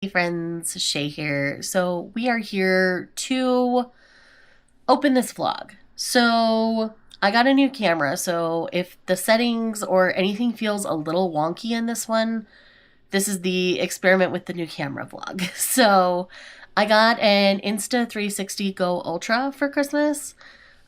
Hey friends, Shay here. So we are here to open this vlog. So I got a new camera, so if the settings or anything feels a little wonky in this one, this is the experiment with the new camera vlog. So I got an Insta360 Go Ultra for Christmas.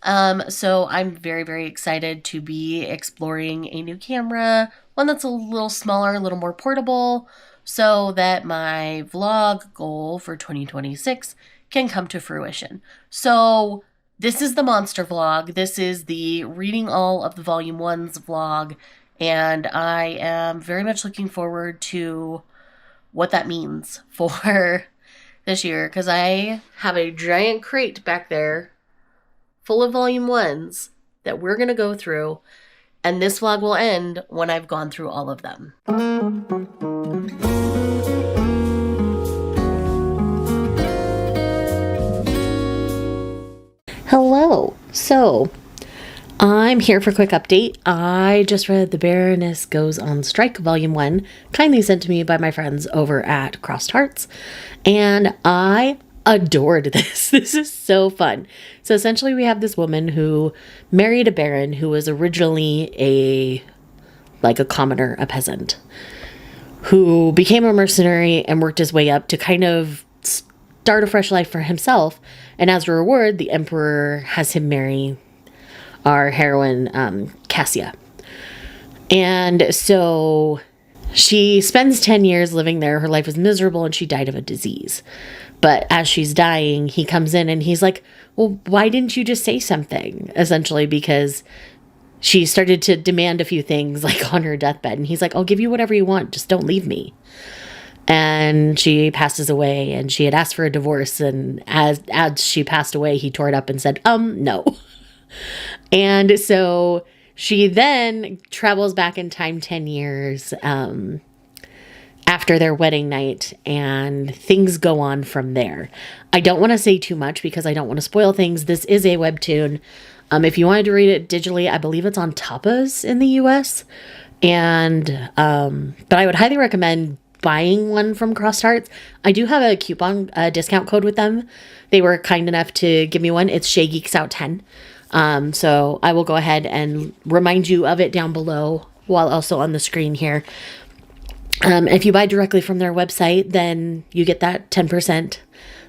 So I'm very, very excited to be exploring a new camera, one that's a little smaller, a little more portable, so that my vlog goal for 2026 can come to fruition. So this is the monster vlog. This is the reading all of the volume 1's vlog, and I am very much looking forward to what that means for this year, because I have a giant crate back there full of volume 1's that we're going to go through, and this vlog will end when I've gone through all of them. Hello. So, I'm here for a quick update. I just read The Baroness Goes on Strike, Volume 1, kindly sent to me by my friends over at Crossed Hearts, and I adored this. This is so fun. So essentially we have this woman who married a baron who was originally a commoner, a peasant, who became a mercenary and worked his way up to kind of start a fresh life for himself. And as a reward, the emperor has him marry our heroine, Cassia. And so she spends 10 years living there. Her life is miserable and she died of a disease. But as she's dying, he comes in and he's like, well, why didn't you just say something? Essentially, because she started to demand a few things like on her deathbed. And he's like, I'll give you whatever you want. Just don't leave me. And she passes away, and she had asked for a divorce. And as she passed away, he tore it up and said, no. And so she then travels back in time 10 years, after their wedding night, and things go on from there. I don't want to say too much because I don't want to spoil things. This is a webtoon. If you wanted to read it digitally, I believe it's on Tapas in the US. And but I would highly recommend buying one from Crossed Hearts. I do have a coupon discount code with them. They were kind enough to give me one. It's Shaegeeksout 10. So I will go ahead and remind you of it down below while also on the screen here. If you buy directly from their website, then you get that 10%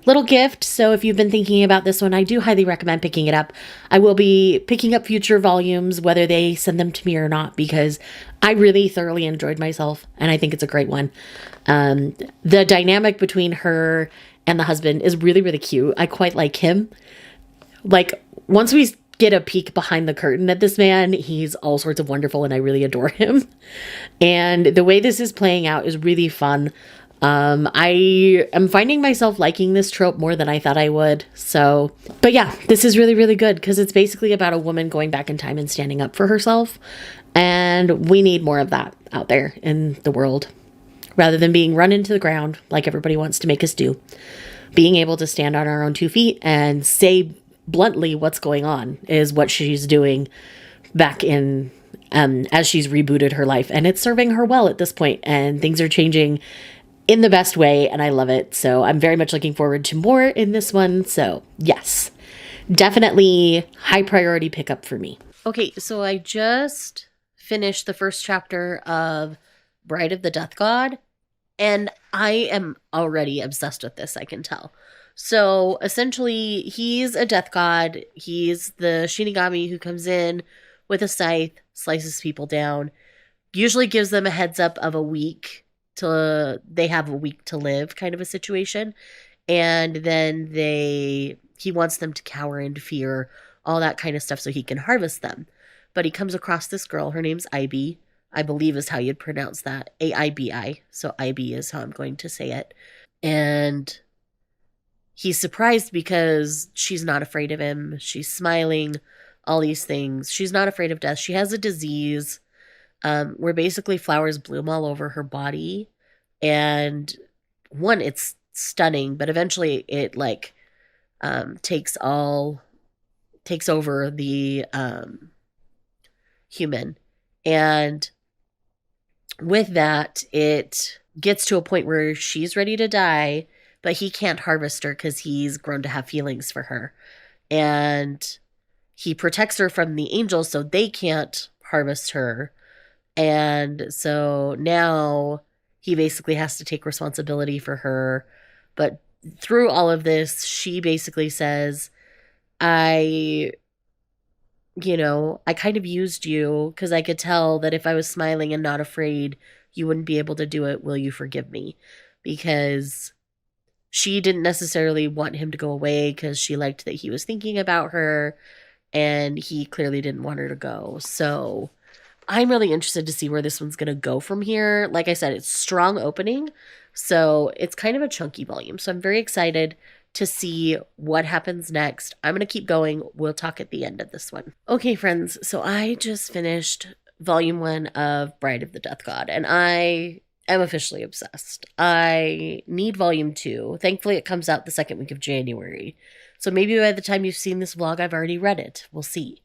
little gift. So if you've been thinking about this one, I do highly recommend picking it up. I will be picking up future volumes, whether they send them to me or not, because I really thoroughly enjoyed myself, and I think it's a great one. The dynamic between her and the husband is really, really cute. I quite like him. Like, once we get a peek behind the curtain at this man, he's all sorts of wonderful, and I really adore him. And the way this is playing out is really fun. I am finding myself liking this trope more than I thought I would. So, but yeah, this is really, really good because it's basically about a woman going back in time and standing up for herself. And we need more of that out there in the world, rather than being run into the ground like everybody wants to make us do. Being able to stand on our own 2 feet and say bluntly what's going on is what she's doing back in as she's rebooted her life, and it's serving her well at this point, and things are changing in the best way, and I love it. So I'm very much looking forward to more in this one. So yes, definitely high priority pickup for me. Okay, so I just finished the first chapter of Bride of the Death God, and I am already obsessed with this, I can tell. So essentially, he's a death god. He's the Shinigami who comes in with a scythe, slices people down, usually gives them a heads up of a week till they have a week to live, kind of a situation. And then he wants them to cower in fear, all that kind of stuff, so he can harvest them. But he comes across this girl. Her name's Ibi, I believe is how you'd pronounce that. Aibi. So Ibi is how I'm going to say it. And he's surprised because she's not afraid of him. She's smiling, all these things. She's not afraid of death. She has a disease where basically flowers bloom all over her body. And it's stunning, but eventually it takes over the human. And with that, it gets to a point where she's ready to die, but he can't harvest her because he's grown to have feelings for her. And he protects her from the angels so they can't harvest her. And so now he basically has to take responsibility for her. But through all of this, she basically says, I, I kind of used you because I could tell that if I was smiling and not afraid, you wouldn't be able to do it. Will you forgive me? Because she didn't necessarily want him to go away because she liked that he was thinking about her, and he clearly didn't want her to go. So I'm really interested to see where this one's going to go from here. Like I said, it's strong opening, so it's kind of a chunky volume. So I'm very excited to see what happens next. I'm going to keep going. We'll talk at the end of this one. Okay, friends, so I just finished volume 1 of Bride of the Death God, and I am officially obsessed. I need volume 2. Thankfully, it comes out the second week of January. So maybe by the time you've seen this vlog, I've already read it. We'll see.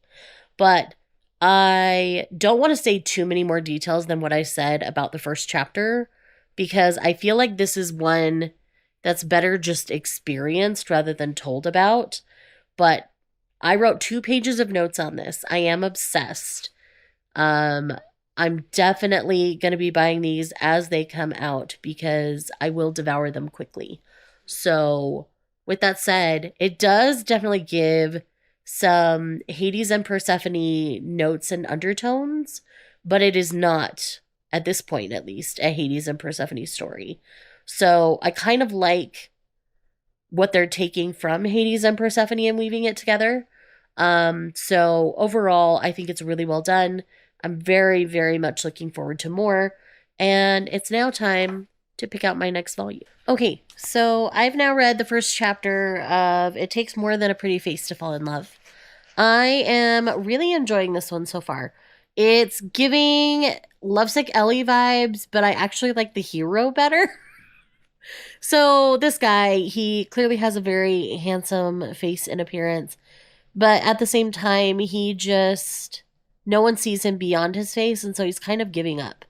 But I don't want to say too many more details than what I said about the first chapter, because I feel like this is one that's better just experienced rather than told about. But I wrote 2 pages of notes on this. I am obsessed. I'm definitely going to be buying these as they come out because I will devour them quickly. So with that said, it does definitely give some Hades and Persephone notes and undertones, but it is not, at this point at least, a Hades and Persephone story. So I kind of like what they're taking from Hades and Persephone and weaving it together. So overall, I think it's really well done. I'm very, very much looking forward to more. And it's now time to pick out my next volume. Okay, so I've now read the first chapter of It Takes More Than a Pretty Face to Fall in Love. I am really enjoying this one so far. It's giving Lovesick Ellie vibes, but I actually like the hero better. So this guy, he clearly has a very handsome face and appearance, but at the same time, no one sees him beyond his face, and so he's kind of giving up.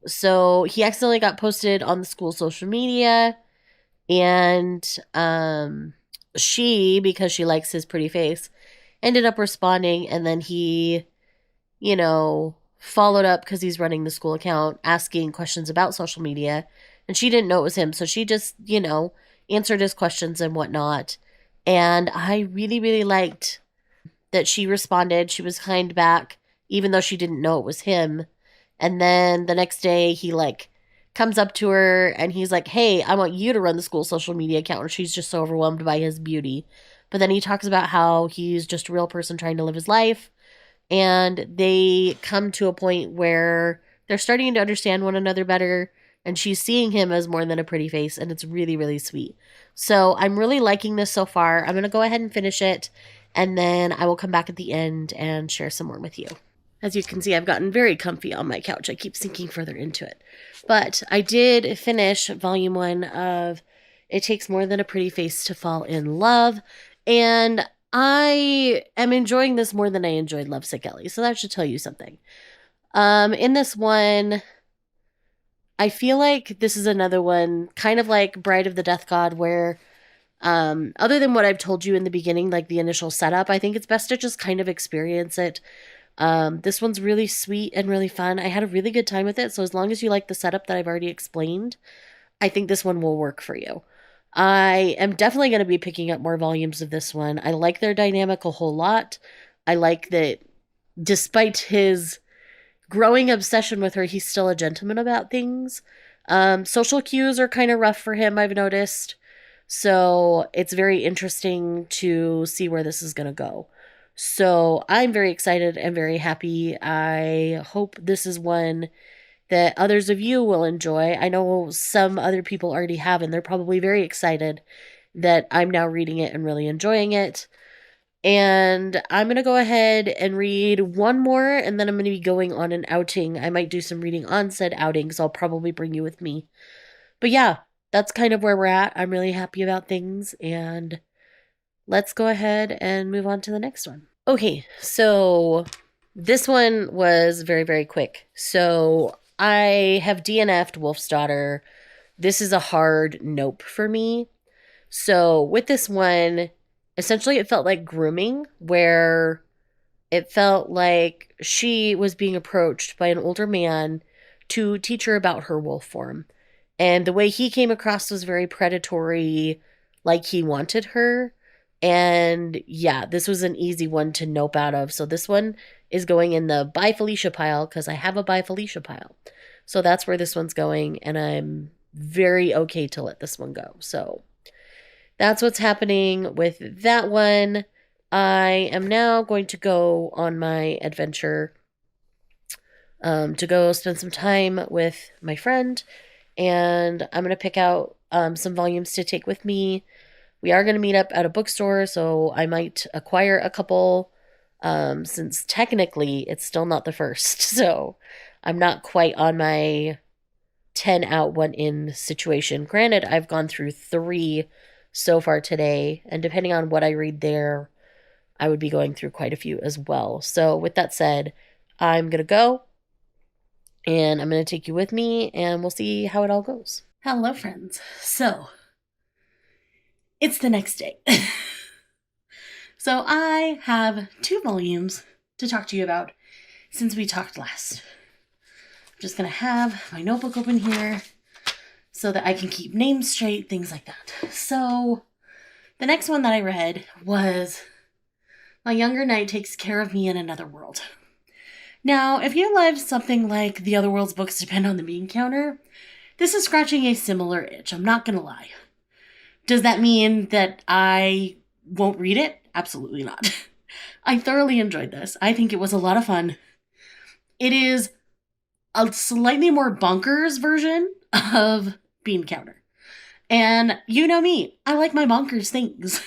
So he accidentally got posted on the school social media, and she, because she likes his pretty face, ended up responding, and then he, followed up because he's running the school account, asking questions about social media, and she didn't know it was him, so she just, answered his questions and whatnot, and I really, really liked that she responded. She was kind back, even though she didn't know it was him. And then the next day, he comes up to her and he's like, "Hey, I want you to run the school social media account." And she's just so overwhelmed by his beauty. But then he talks about how he's just a real person trying to live his life. And they come to a point where they're starting to understand one another better. And she's seeing him as more than a pretty face. And it's really, really sweet. So I'm really liking this so far. I'm going to go ahead and finish it. And then I will come back at the end and share some more with you. As you can see, I've gotten very comfy on my couch. I keep sinking further into it. But I did finish volume 1 of It Takes More Than a Pretty Face to Fall in Love. And I am enjoying this more than I enjoyed Lovesick Ellie. So that should tell you something. In this one, I feel like this is another one, kind of like Bride of the Death God, where other than what I've told you in the beginning, like the initial setup, I think it's best to just kind of experience it. This one's really sweet and really fun. I had a really good time with it, so as long as you like the setup that I've already explained, I think this one will work for you. I am definitely going to be picking up more volumes of this one. I like their dynamic a whole lot. I like that despite his growing obsession with her, he's still a gentleman about things. Social cues are kind of rough for him, I've noticed. So it's very interesting to see where this is going to go. So I'm very excited and very happy. I hope this is one that others of you will enjoy. I know some other people already have, and they're probably very excited that I'm now reading it and really enjoying it. And I'm going to go ahead and read one more, and then I'm going to be going on an outing. I might do some reading on said outing, so I'll probably bring you with me. But yeah, that's kind of where we're at. I'm really happy about things, and let's go ahead and move on to the next one. Okay, so this one was very, very quick. So I have DNF'd Wolf's Daughter. This is a hard nope for me. So with this one, essentially it felt like grooming, where it felt like she was being approached by an older man to teach her about her wolf form. And the way he came across was very predatory, like he wanted her. And yeah, this was an easy one to nope out of. So this one is going in the Bye Felicia pile because I have a Bye Felicia pile. So that's where this one's going. And I'm very okay to let this one go. So that's what's happening with that one. I am now going to go on my adventure to go spend some time with my friend. And I'm going to pick out some volumes to take with me. We are going to meet up at a bookstore, so I might acquire a couple, since technically it's still not the first. So I'm not quite on my 10 out, 1 in situation. Granted, I've gone through 3 so far today, and depending on what I read there, I would be going through quite a few as well. So with that said, I'm going to go, and I'm going to take you with me, and we'll see how it all goes. Hello, friends. So, it's the next day. So I have 2 volumes to talk to you about since we talked last. I'm just going to have my notebook open here so that I can keep names straight, things like that. So the next one that I read was My Younger Knight Takes Care of Me in Another World. Now, if you loved something like The Other World's books depend on the bean counter, this is scratching a similar itch, I'm not going to lie. Does that mean that I won't read it? Absolutely not. I thoroughly enjoyed this. I think it was a lot of fun. It is a slightly more bonkers version of Bean Counter. And you know me, I like my bonkers things.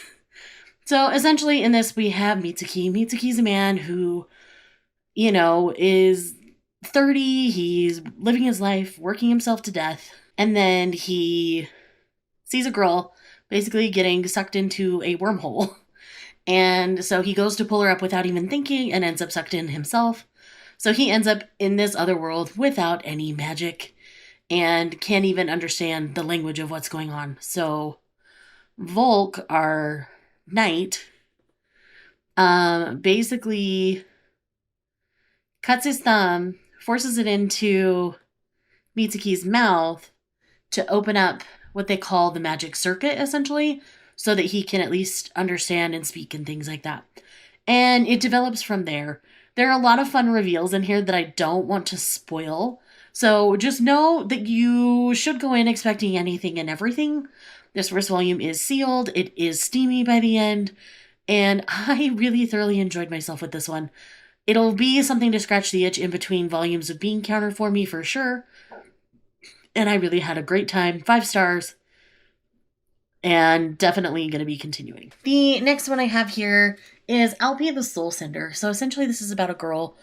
So essentially in this we have Mitsuki. Mitsuki's a man who, is 30. He's living his life, working himself to death. And then he sees a girl basically getting sucked into a wormhole. And so he goes to pull her up without even thinking and ends up sucked in himself. So he ends up in this other world without any magic and can't even understand the language of what's going on. So Volk, our knight, basically cuts his thumb, forces it into Mitsuki's mouth to open up what they call the magic circuit, essentially, so that he can at least understand and speak and things like that. And it develops from there. There are a lot of fun reveals in here that I don't want to spoil. So just know that you should go in expecting anything and everything. This first volume is sealed. It is steamy by the end. And I really thoroughly enjoyed myself with this one. It'll be something to scratch the itch in between volumes of Bean Counter for me for sure. And I really had a great time. 5 stars. And definitely going to be continuing. The next one I have here is Alpi the Soul Sender. So essentially this is about a girl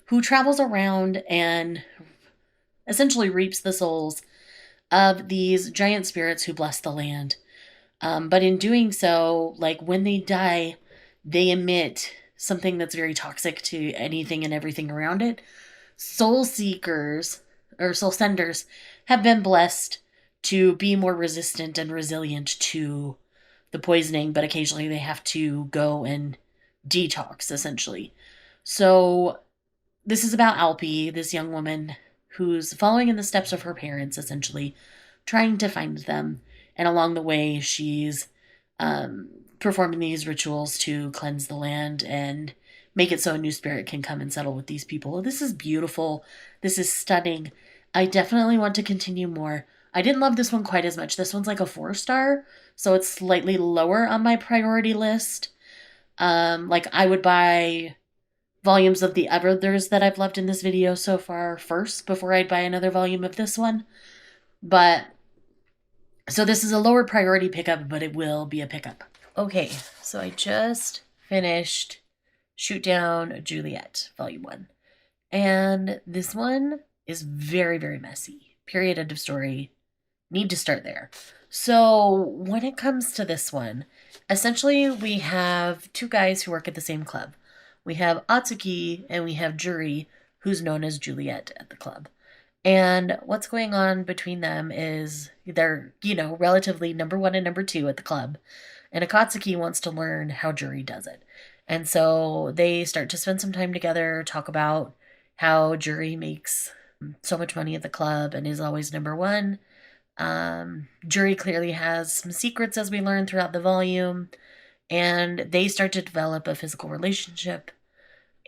who travels around and essentially reaps the souls of these giant spirits who bless the land. But in doing so, like when they die, they emit something that's very toxic to anything and everything around it. Soul seekers or soul senders have been blessed to be more resistant and resilient to the poisoning, but occasionally they have to go and detox, essentially. So this is about Alpi, this young woman who's following in the steps of her parents, essentially, trying to find them. And along the way, she's performing these rituals to cleanse the land and make it so a new spirit can come and settle with these people. This is beautiful. This is stunning. I definitely want to continue more. I didn't love this one quite as much. This one's like a 4-star, so it's slightly lower on my priority list. Like I would buy volumes of the others that I've loved in this video so far first before I'd buy another volume of this one. But so this is a lower priority pickup, but it will be a pickup. Okay, so I just finished Shoot Down Juliet, Volume 1. And this one is very, very messy. Period, end of story. Need to start there. So when it comes to this one, essentially we have 2 guys who work at the same club. We have Atsuki and we have Juri, who's known as Juliet at the club. And what's going on between them is they're, relatively number one and number two at the club. And Akatsuki wants to learn how Juri does it. And so they start to spend some time together, talk about how Juri makes so much money at the club and is always number one. Juri clearly has some secrets, as we learn throughout the volume, and they start to develop a physical relationship.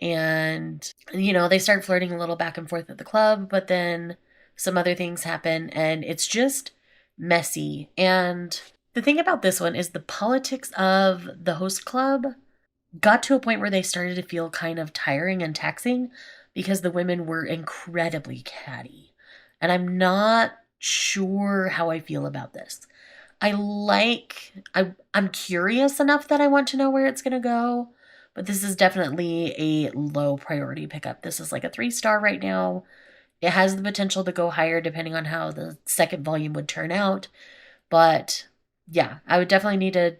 And, they start flirting a little back and forth at the club, but then some other things happen, and it's just messy. And the thing about this one is the politics of the host club got to a point where they started to feel kind of tiring and taxing because the women were incredibly catty. And I'm not sure how I feel about this. I'm curious enough that I want to know where it's going to go, but this is definitely a low priority pickup. This is like a 3-star right now. It has the potential to go higher depending on how the second volume would turn out. But yeah, I would definitely need to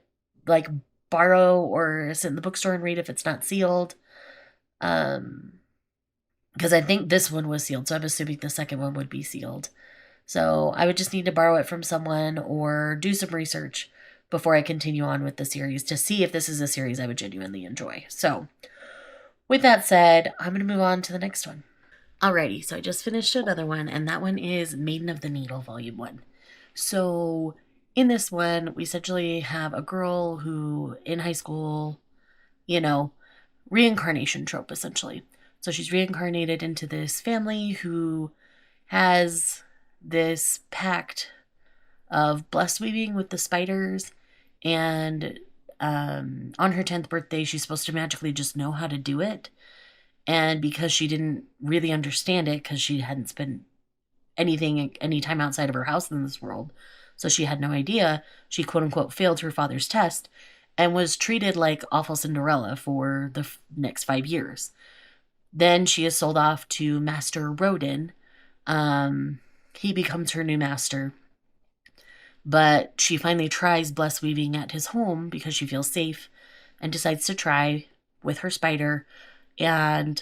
like borrow or sit in the bookstore and read if it's not sealed. Because I think this one was sealed, so I'm assuming the second one would be sealed. So I would just need to borrow it from someone or do some research before I continue on with the series to see if this is a series I would genuinely enjoy. So with that said, I'm going to move on to the next one. Alrighty, so I just finished another one, and that one is Maiden of the Needle, Volume 1. So in this one, we essentially have a girl who, in high school, reincarnation trope, essentially. So she's reincarnated into this family who has this pact of blessed weaving with the spiders, and on her 10th birthday, she's supposed to magically just know how to do it. And because she didn't really understand it, because she hadn't spent any time outside of her house in this world, so she had no idea, she quote-unquote failed her father's test and was treated like awful Cinderella for the next 5 years. Then she is sold off to Master Rodin. He becomes her new master. But she finally tries blessed weaving at his home because she feels safe and decides to try with her spider. And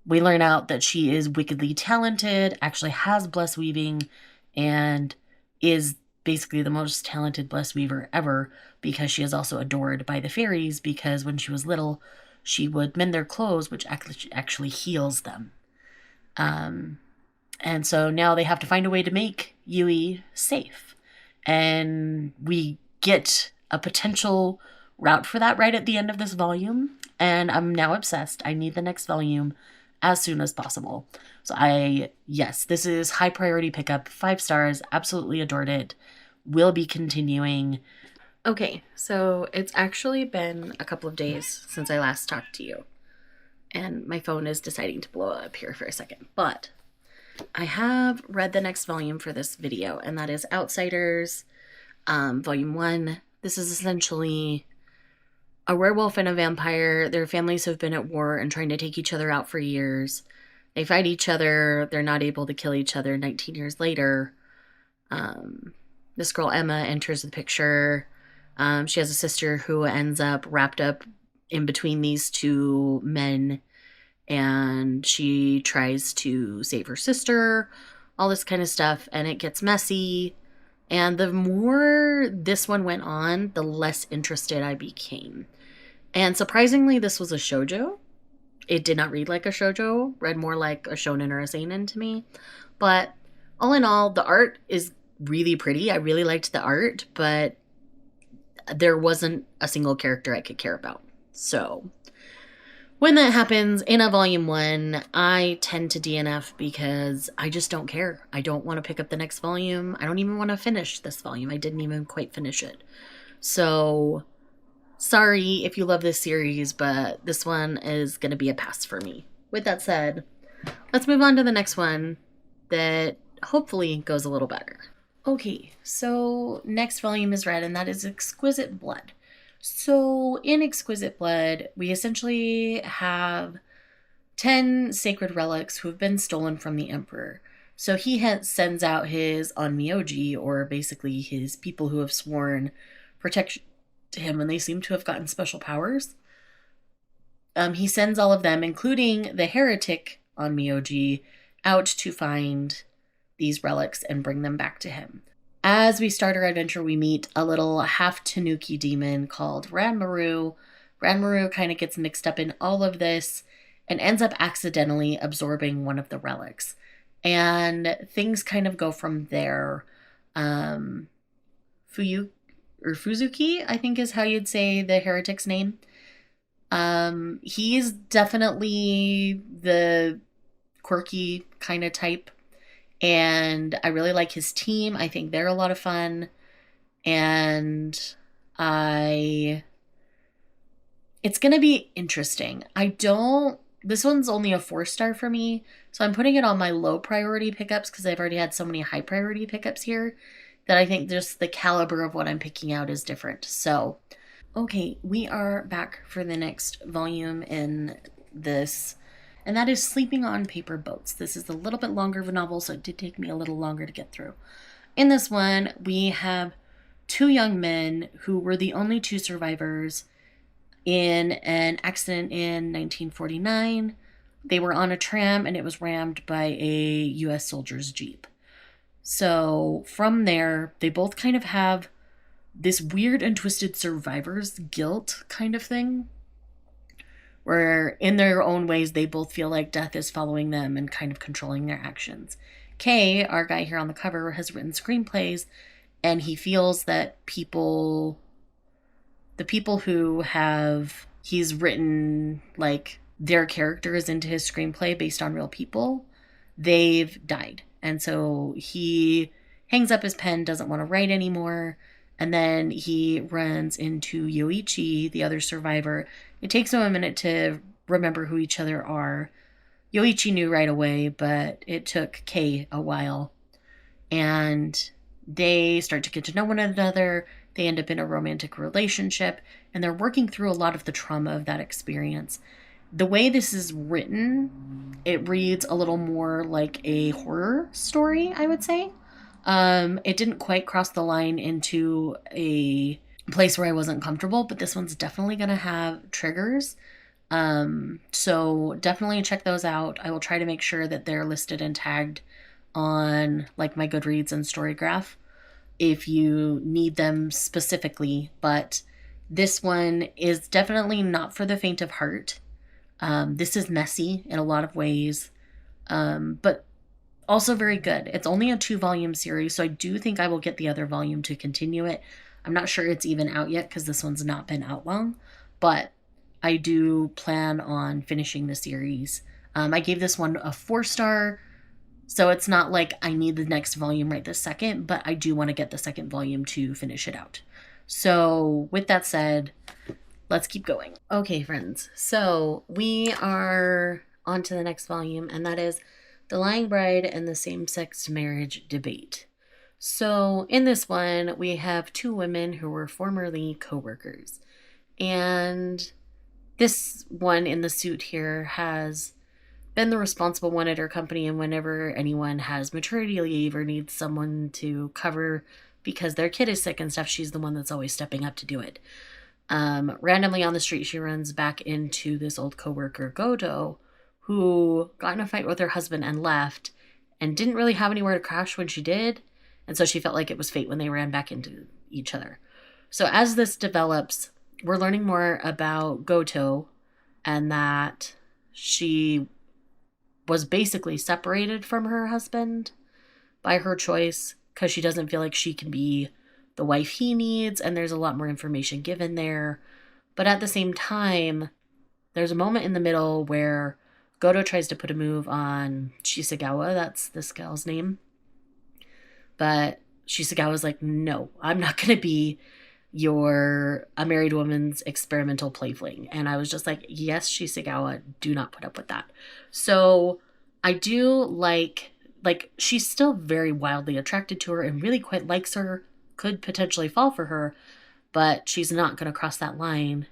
we learn out that she is wickedly talented, actually has blessed weaving, and is basically the most talented blessed weaver ever because she is also adored by the fairies because when she was little, she would mend their clothes, which actually heals them. And so now they have to find a way to make Yui safe. And we get a potential route for that right at the end of this volume. And I'm now obsessed. I need the next volume as soon as possible. So yes, this is high priority pickup, 5 stars, absolutely adored it. Will be continuing. Okay, so it's actually been a couple of days since I last talked to you. And my phone is deciding to blow up here for a second. But I have read the next volume for this video, and that is Outsiders, Volume 1. This is essentially a werewolf and a vampire. Their families have been at war and trying to take each other out for years. They fight each other. They're not able to kill each other 19 years later. This girl, Emma, enters the picture. She has a sister who ends up wrapped up in between these two men, and she tries to save her sister, all this kind of stuff, and it gets messy. And the more this one went on, the less interested I became. And surprisingly, this was a shoujo. It did not read like a shoujo, read more like a shonen or a seinen to me. But all in all, the art is really pretty. I really liked the art, but there wasn't a single character I could care about. So when that happens in a volume 1, I tend to DNF because I just don't care. I don't want to pick up the next volume. I don't even want to finish this volume. I didn't even quite finish it. So sorry if you love this series, but this one is going to be a pass for me. With that said, let's move on to the next one that hopefully goes a little better. Okay, so next volume is read, and that is Exquisite Blood. So in Exquisite Blood, we essentially have 10 sacred relics who have been stolen from the Emperor. So he sends out his onmyoji, or basically his people who have sworn protection to him, and they seem to have gotten special powers. He sends all of them, including the heretic onmyoji, out to find these relics and bring them back to him. As we start our adventure, we meet a little half-tanuki demon called Ranmaru. Ranmaru kind of gets mixed up in all of this and ends up accidentally absorbing one of the relics. And things kind of go from there. Fuzuki, I think is how you'd say the heretic's name. He's definitely the quirky kind of type. And I really like his team. I think they're a lot of fun. And it's going to be interesting. This one's only a 4-star for me. So I'm putting it on my low priority pickups because I've already had so many high priority pickups here that I think just the caliber of what I'm picking out is different. So, okay, we are back for the next volume in this, and that is Sleeping on Paper Boats. This is a little bit longer of a novel, so it did take me a little longer to get through. In this one, we have 2 young men who were the only 2 survivors in an accident in 1949. They were on a tram and it was rammed by a U.S. soldier's jeep. So from there, they both kind of have this weird and twisted survivor's guilt kind of thing, where in their own ways, they both feel like death is following them and kind of controlling their actions. Kay, our guy here on the cover, has written screenplays, and he feels that the people who he's written like their characters into his screenplay based on real people, they've died. And so he hangs up his pen, doesn't want to write anymore. And then he runs into Yoichi, the other survivor. It takes him a minute to remember who each other are. Yoichi knew right away, but it took Kei a while. And they start to get to know one another. They end up in a romantic relationship. And they're working through a lot of the trauma of that experience. The way this is written, it reads a little more like a horror story, I would say. It didn't quite cross the line into a place where I wasn't comfortable, but this one's definitely going to have triggers. So definitely check those out. I will try to make sure that they're listed and tagged on like my Goodreads and Storygraph if you need them specifically, but this one is definitely not for the faint of heart. This is messy in a lot of ways, but also very good. It's only a 2-volume series, so I do think I will get the other volume to continue it. I'm not sure it's even out yet because this one's not been out long, but I do plan on finishing the series. I gave this one a 4-star, so it's not like I need the next volume right this second, but I do want to get the second volume to finish it out. So with that said, let's keep going. Okay, friends. So we are on to the next volume, and that is The Lying Bride and the Same-Sex Marriage Debate. So in this one, we have 2 women who were formerly co-workers. And this one in the suit here has been the responsible one at her company, and whenever anyone has maternity leave or needs someone to cover because their kid is sick and stuff, she's the one that's always stepping up to do it. Randomly on the street, she runs back into this old coworker, Godo, who got in a fight with her husband and left and didn't really have anywhere to crash when she did. And so she felt like it was fate when they ran back into each other. So as this develops, we're learning more about Goto and that she was basically separated from her husband by her choice because she doesn't feel like she can be the wife he needs, and there's a lot more information given there. But at the same time, there's a moment in the middle where Goto tries to put a move on Shisagawa, that's this gal's name. But Shisagawa's like, no, I'm not going to be a married woman's experimental playfling. And I was just like, yes, Shisagawa, do not put up with that. So I do like she's still very wildly attracted to her and really quite likes her, could potentially fall for her, but she's not going to cross that line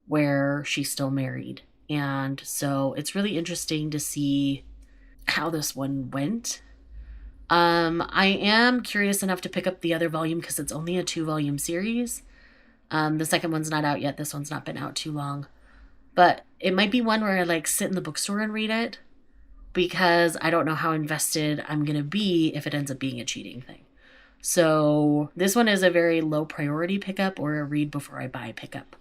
where she's still married. And so it's really interesting to see how this one went. I am curious enough to pick up the other volume because it's only a 2-volume series. The second one's not out yet. This one's not been out too long. But it might be one where I sit in the bookstore and read it because I don't know how invested I'm going to be if it ends up being a cheating thing. So this one is a very low priority pickup, or a read before I buy pickup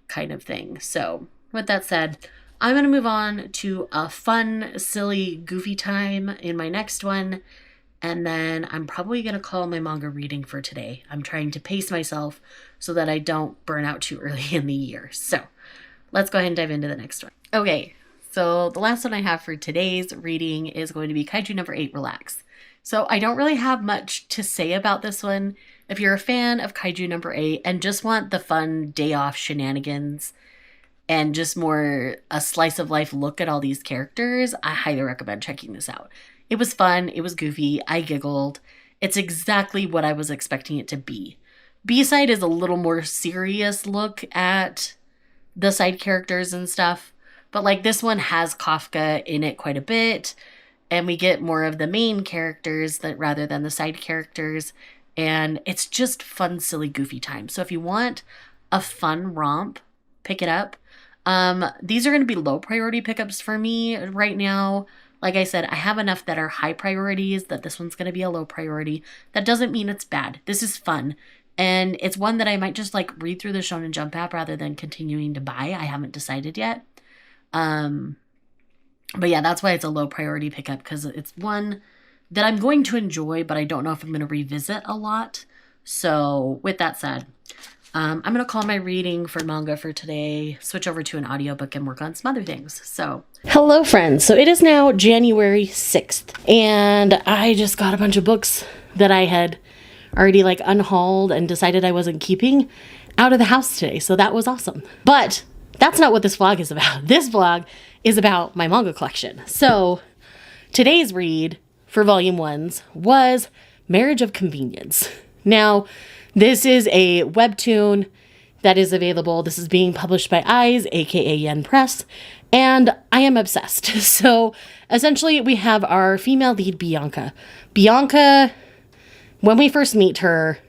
kind of thing. So with that said, I'm going to move on to a fun, silly, goofy time in my next one. And then I'm probably going to call my manga reading for today. I'm trying to pace myself so that I don't burn out too early in the year. So let's go ahead and dive into the next one. Okay, so the last one I have for today's reading is going to be Kaiju number 8, Relax. So I don't really have much to say about this one. If you're a fan of Kaiju number 8 and just want the fun day off shenanigans and just more a slice of life look at all these characters, I highly recommend checking this out. It was fun. It was goofy. I giggled. It's exactly what I was expecting it to be. B-side is a little more serious look at the side characters and stuff. But like this one has Kafka in it quite a bit. And we get more of the main characters rather than the side characters. And it's just fun, silly, goofy time. So if you want a fun romp, pick it up. These are going to be low priority pickups for me right now. Like I said, I have enough that are high priorities that this one's going to be a low priority. That doesn't mean it's bad. This is fun. And it's one that I might just like read through the Shonen Jump app rather than continuing to buy. I haven't decided yet. But yeah, that's why it's a low priority pickup, because it's one that I'm going to enjoy, but I don't know if I'm going to revisit a lot. So with that said, I'm going to call my reading for manga for today, switch over to an audiobook, and work on some other things. So hello, friends. So it is now January 6th, and I just got a bunch of books that I had already like unhauled and decided I wasn't keeping out of the house today. So that was awesome. But that's not what this vlog is about. This vlog is about my manga collection. So today's read for volume 1's was Marriage of Convenience. Now, this is a webtoon that is available. This is being published by 1's, aka Yen Press, and I am obsessed. So essentially we have our female lead, Bianca. Bianca, when we first meet her,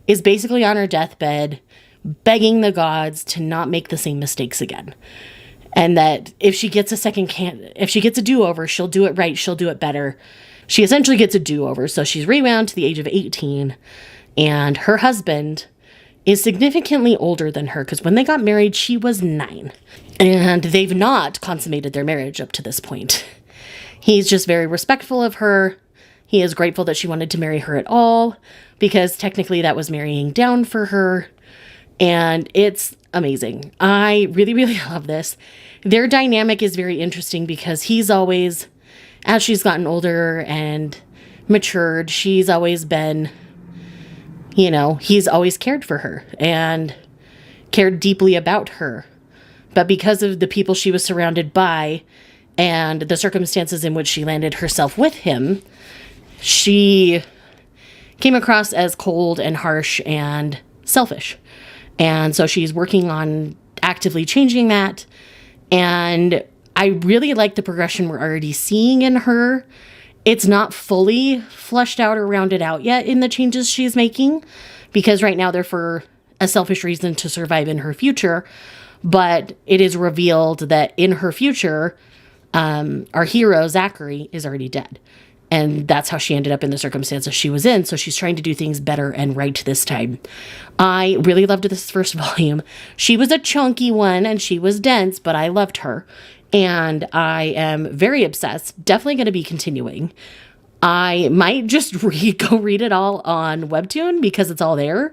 is basically on her deathbed, begging the gods to not make the same mistakes again. And that if she gets if she gets a do-over, she'll do it right, she'll do it better. She essentially gets a do-over. So she's rewound to the age of 18. And her husband is significantly older than her, because when they got married, she was 9. And they've not consummated their marriage up to this point. He's just very respectful of her. He is grateful that she wanted to marry her at all, because technically that was marrying down for her. And it's amazing. I really, really love this. Their dynamic is very interesting because he's always, as she's gotten older and matured, she's always been, you know, he's always cared for her and cared deeply about her. But because of the people she was surrounded by and the circumstances in which she landed herself with him, she came across as cold and harsh and selfish. And so she's working on actively changing that. And I really like the progression we're already seeing in her. It's not fully fleshed out or rounded out yet in the changes she's making, because right now they're for a selfish reason to survive in her future. But it is revealed that in her future, our hero, Zachary, is already dead. And that's how she ended up in the circumstances she was in. So she's trying to do things better and right this time. I really loved this first volume. She was a chunky one and she was dense, but I loved her. And I am very obsessed. Definitely going to be continuing. I might just go read it all on Webtoon because it's all there.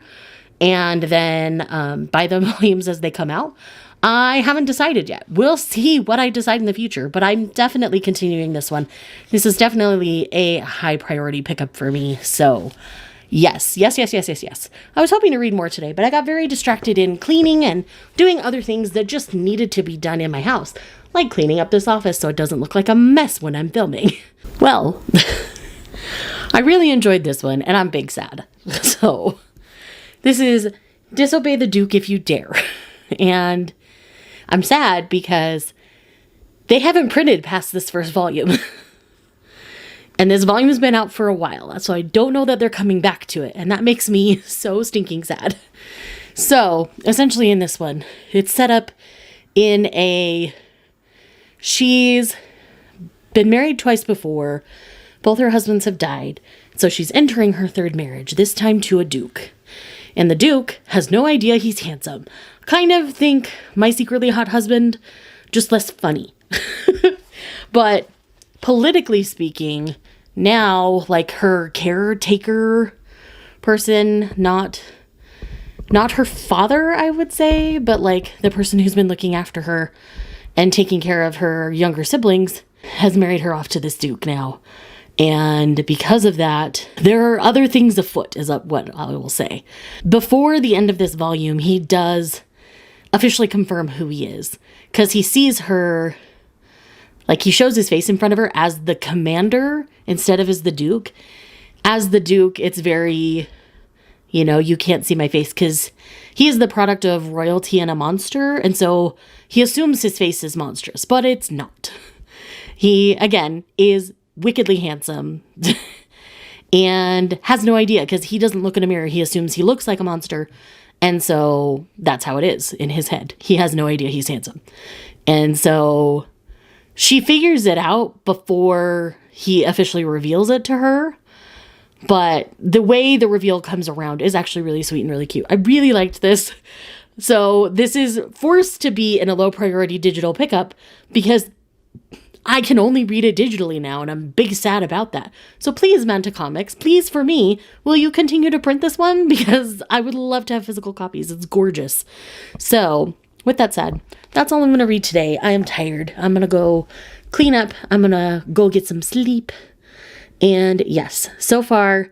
And then buy the volumes as they come out. I haven't decided yet. We'll see what I decide in the future, but I'm definitely continuing this one. This is definitely a high priority pickup for me. So yes. I was hoping to read more today, but I got very distracted in cleaning and doing other things that just needed to be done in my house, like cleaning up this office so it doesn't look like a mess when I'm filming. Well, I really enjoyed this one and I'm big sad. So this is Disobey the Duke If You Dare. And I'm sad because they haven't printed past this first volume. And this volume has been out for a while, so I don't know that they're coming back to it. And that makes me so stinking sad. So, essentially in this one, it's set up in she's been married twice before. Both her husbands have died. So she's entering her third marriage, this time to a duke. And the duke has no idea he's handsome. Kind of think My Secretly Hot Husband, just less funny. But politically speaking, now, like, her caretaker person, not her father, I would say, but like the person who's been looking after her and taking care of her younger siblings, has married her off to this duke now. And because of that, there are other things afoot, is what I will say. Before the end of this volume, he does officially confirm who he is, because he sees her, like, he shows his face in front of her as the commander instead of as the duke. As the duke, it's very, you know, you can't see my face, because he is the product of royalty and a monster, and so he assumes his face is monstrous, but it's not. He, again, is wickedly handsome and has no idea, because he doesn't look in a mirror. He assumes he looks like a monster, and so that's how it is in his head. He has no idea he's handsome. And so she figures it out before he officially reveals it to her. But the way the reveal comes around is actually really sweet and really cute. I really liked this. So this is forced to be in a low priority digital pickup because I can only read it digitally now, and I'm big sad about that. So please, Manta Comics, please, for me, will you continue to print this one? Because I would love to have physical copies. It's gorgeous. So with that said, that's all I'm going to read today. I am tired. I'm going to go clean up. I'm going to go get some sleep. And yes, so far,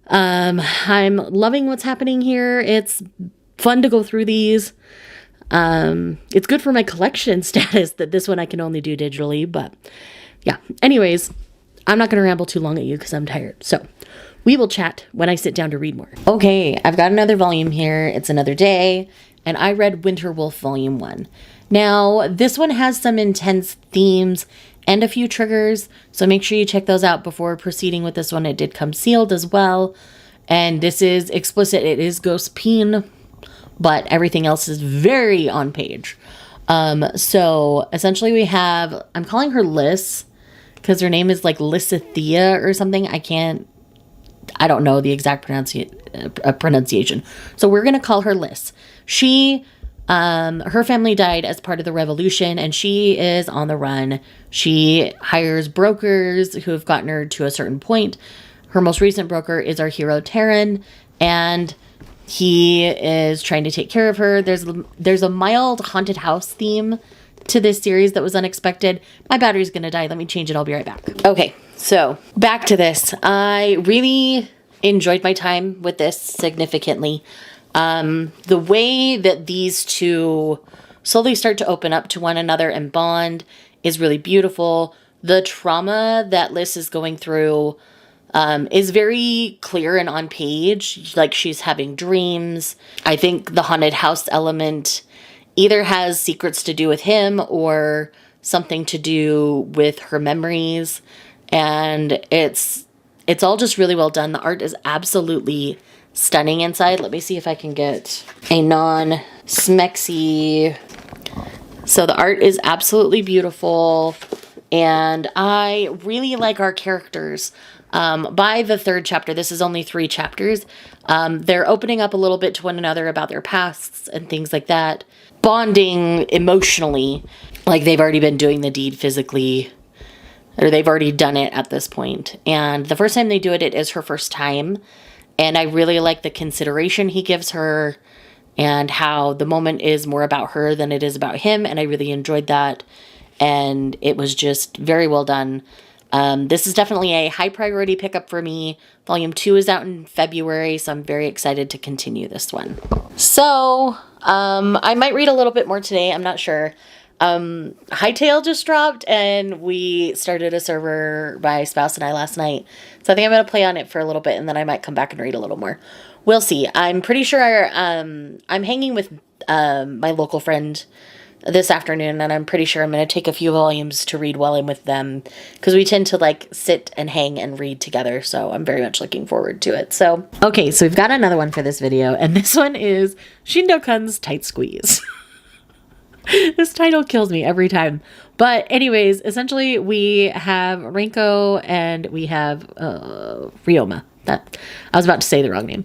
I'm loving what's happening here. It's fun to go through these. It's good for my collection status that this one I can only do digitally, but yeah. Anyways, I'm not going to ramble too long at you because I'm tired. So we will chat when I sit down to read more. Okay, I've got another volume here. It's another day, and I read Winter Wolf Volume 1. Now, this one has some intense themes and a few triggers, so make sure you check those out before proceeding with this one. It did come sealed as well, and this is explicit. It is ghost peen, but everything else is very on page. So essentially we have, I'm calling her Liz because her name is like Lysithea or something. I don't know the exact pronunciation. So we're going to call her Liz. Her family died as part of the revolution, and she is on the run. She hires brokers who have gotten her to a certain point. Her most recent broker is our hero, Taryn, and he is trying to take care of her. There's a mild haunted house theme to this series that was unexpected. My battery's gonna die. Let me change it. I'll be right back. Okay, so back to this. I really enjoyed my time with this significantly. The way that these two slowly start to open up to one another and bond is really beautiful. The trauma that Liz is going through is very clear and on page. Like, she's having dreams. I think the haunted house element either has secrets to do with him or something to do with her memories. And it's all just really well done. The art is absolutely stunning inside. Let me see if I can get a non-smexy. So the art is absolutely beautiful, and I really like our characters. By the third chapter, this is only 3 chapters, they're opening up a little bit to one another about their pasts and things like that, bonding emotionally, like they've already been doing the deed physically, or they've already done it at this point. And the first time they do it, it is her first time. And I really like the consideration he gives her and how the moment is more about her than it is about him. And I really enjoyed that. And it was just very well done. This is definitely a high priority pickup for me. Volume 2 is out in February, so I'm very excited to continue this one. So, I might read a little bit more today. I'm not sure. Hightail just dropped, and we started a server, my spouse and I, last night. So I think I'm going to play on it for a little bit, and then I might come back and read a little more. We'll see. I'm pretty sure I'm hanging with my local friend this afternoon, and I'm pretty sure I'm going to take a few volumes to read while I'm with them, because we tend to like sit and hang and read together, so I'm very much looking forward to it. So, okay, so we've got another one for this video, and this one is Shindo-kun's Tight Squeeze. This title kills me every time. But anyways, essentially we have Renko and we have Ryoma. That I was about to say the wrong name.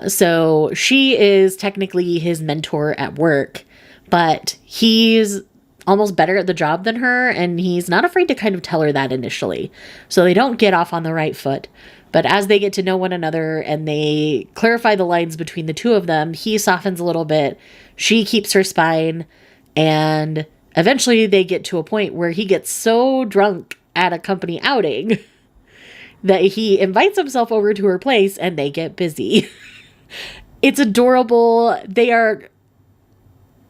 So she is technically his mentor at work, but he's almost better at the job than her, and he's not afraid to kind of tell her that initially. So they don't get off on the right foot. But as they get to know one another and they clarify the lines between the two of them, he softens a little bit. She keeps her spine, and eventually they get to a point where he gets so drunk at a company outing that he invites himself over to her place and they get busy. It's adorable. They are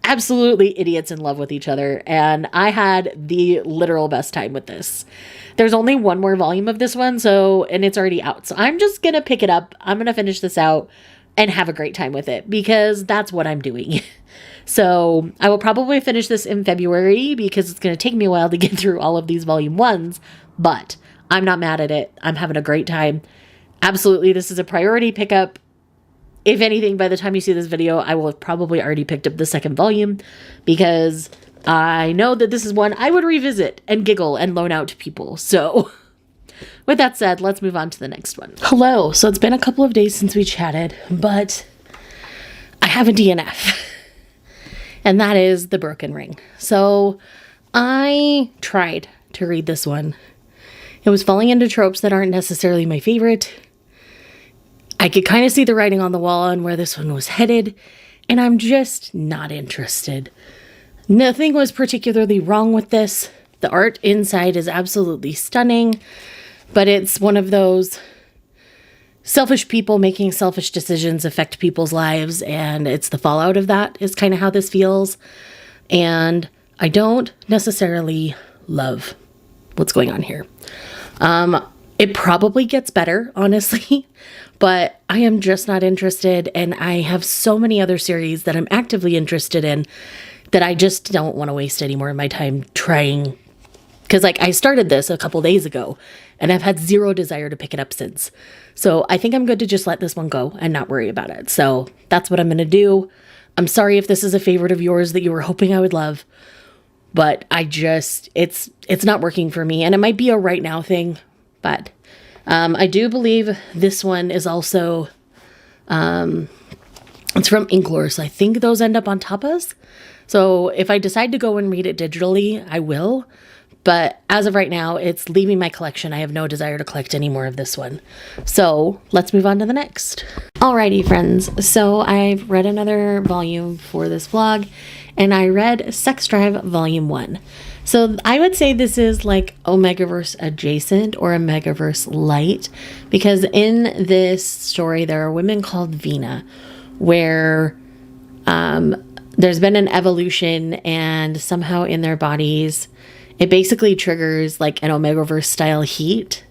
absolutely idiots in love with each other, and I had the literal best time with this. There's only one more volume of this one, and it's already out. So I'm just going to pick it up. I'm going to finish this out and have a great time with it because that's what I'm doing. So I will probably finish this in February because it's going to take me a while to get through all of these volume 1s, but I'm not mad at it. I'm having a great time. Absolutely, this is a priority pickup. If anything, by the time you see this video, I will have probably already picked up the second volume because I know that this is one I would revisit and giggle and loan out to people. So with that said, let's move on to the next one. Hello. So it's been a couple of days since we chatted, but I have a DNF. And that is The Broken Ring. So I tried to read this one. It was falling into tropes that aren't necessarily my favorite. I could kind of see the writing on the wall on where this one was headed, and I'm just not interested. Nothing was particularly wrong with this. The art inside is absolutely stunning, but it's one of those selfish people making selfish decisions affect people's lives, and it's the fallout of that is kind of how this feels. And I don't necessarily love what's going on here. It probably gets better, honestly, but I am just not interested, and I have so many other series that I'm actively interested in that I just don't want to waste any more of my time trying. Because I started this a couple days ago, and I've had zero desire to pick it up since. So I think I'm good to just let this one go and not worry about it. So that's what I'm going to do. I'm sorry if this is a favorite of yours that you were hoping I would love, but it's not working for me. And it might be a right now thing, but I do believe this one is also, it's from Inklor, so I think those end up on tapas. So if I decide to go and read it digitally, I will. But as of right now, it's leaving my collection. I have no desire to collect any more of this one. So let's move on to the next. Alrighty, friends. So I've read another volume for this vlog, and I read Sex Drive Volume 1. So I would say this is like Omegaverse adjacent or a Megaverse light, because in this story, there are women called Vina, where there's been an evolution, and somehow in their bodies, it basically triggers like an Omegaverse style heat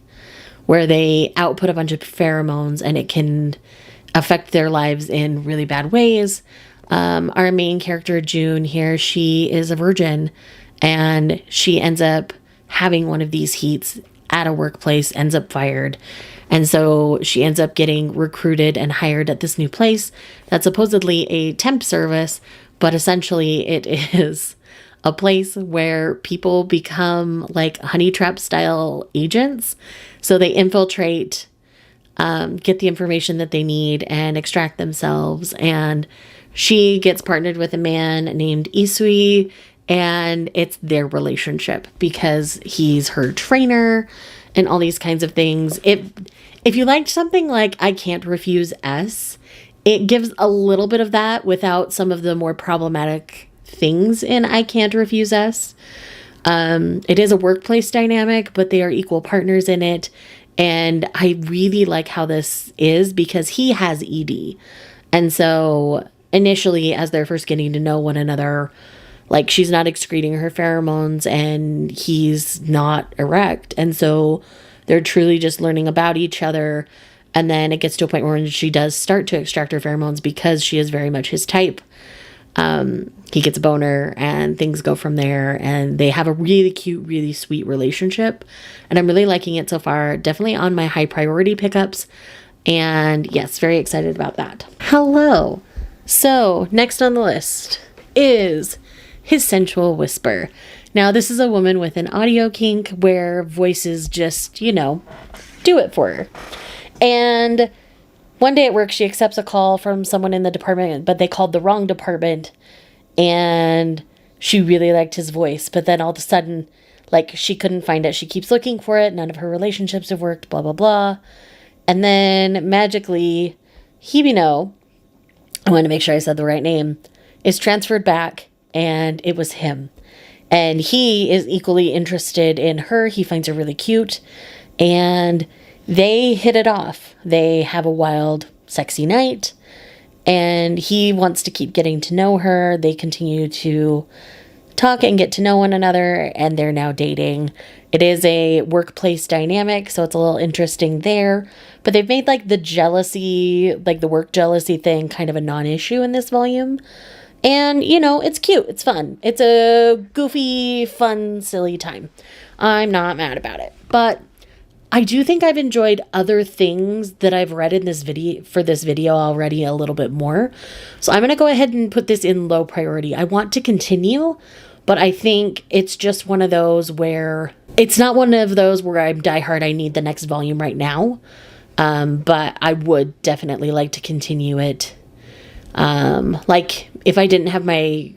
where they output a bunch of pheromones, and it can affect their lives in really bad ways. Our main character, June here, she is a virgin, and she ends up having one of these heats at a workplace, ends up fired. And so she ends up getting recruited and hired at this new place that's supposedly a temp service, but essentially it is a place where people become like honey trap style agents. So they infiltrate, get the information that they need, and extract themselves. And she gets partnered with a man named Isui, and it's their relationship because he's her trainer and all these kinds of things. If you liked something like I Can't Refuse S, it gives a little bit of that without some of the more problematic things in I Can't Refuse Us. It is a workplace dynamic, but they are equal partners in it. And I really like how this is because he has ED. And so initially, as they're first getting to know one another, like she's not excreting her pheromones and he's not erect. And so they're truly just learning about each other. And then it gets to a point where she does start to extract her pheromones because she is very much his type. He gets a boner and things go from there, and they have a really cute, really sweet relationship. And I'm really liking it so far. Definitely on my high priority pickups. And yes, very excited about that. Hello. So next on the list is his sensual whisper. Now, this is a woman with an audio kink where voices just, you know, do it for her. And one day at work, she accepts a call from someone in the department, but they called the wrong department, and she really liked his voice. But then all of a sudden, like, she couldn't find it. She keeps looking for it. None of her relationships have worked, blah, blah, blah. And then magically, Hibino, I want to make sure I said the right name, is transferred back, and it was him. And he is equally interested in her. He finds her really cute, and they hit it off. They have a wild, sexy night, and he wants to keep getting to know her. They continue to talk and get to know one another, and they're now dating. It is a workplace dynamic, so it's a little interesting there. But they've made like the jealousy, like the work jealousy thing kind of a non-issue in this volume. And, you know, it's cute. It's fun. It's a goofy, fun, silly time. I'm not mad about it. But I do think I've enjoyed other things that I've read in this video for this video already a little bit more. So I'm going to go ahead and put this in low priority. I want to continue, but I think it's just one of those where it's not one of those where I'm diehard, I need the next volume right now. But I would definitely like to continue it. Like if I didn't have my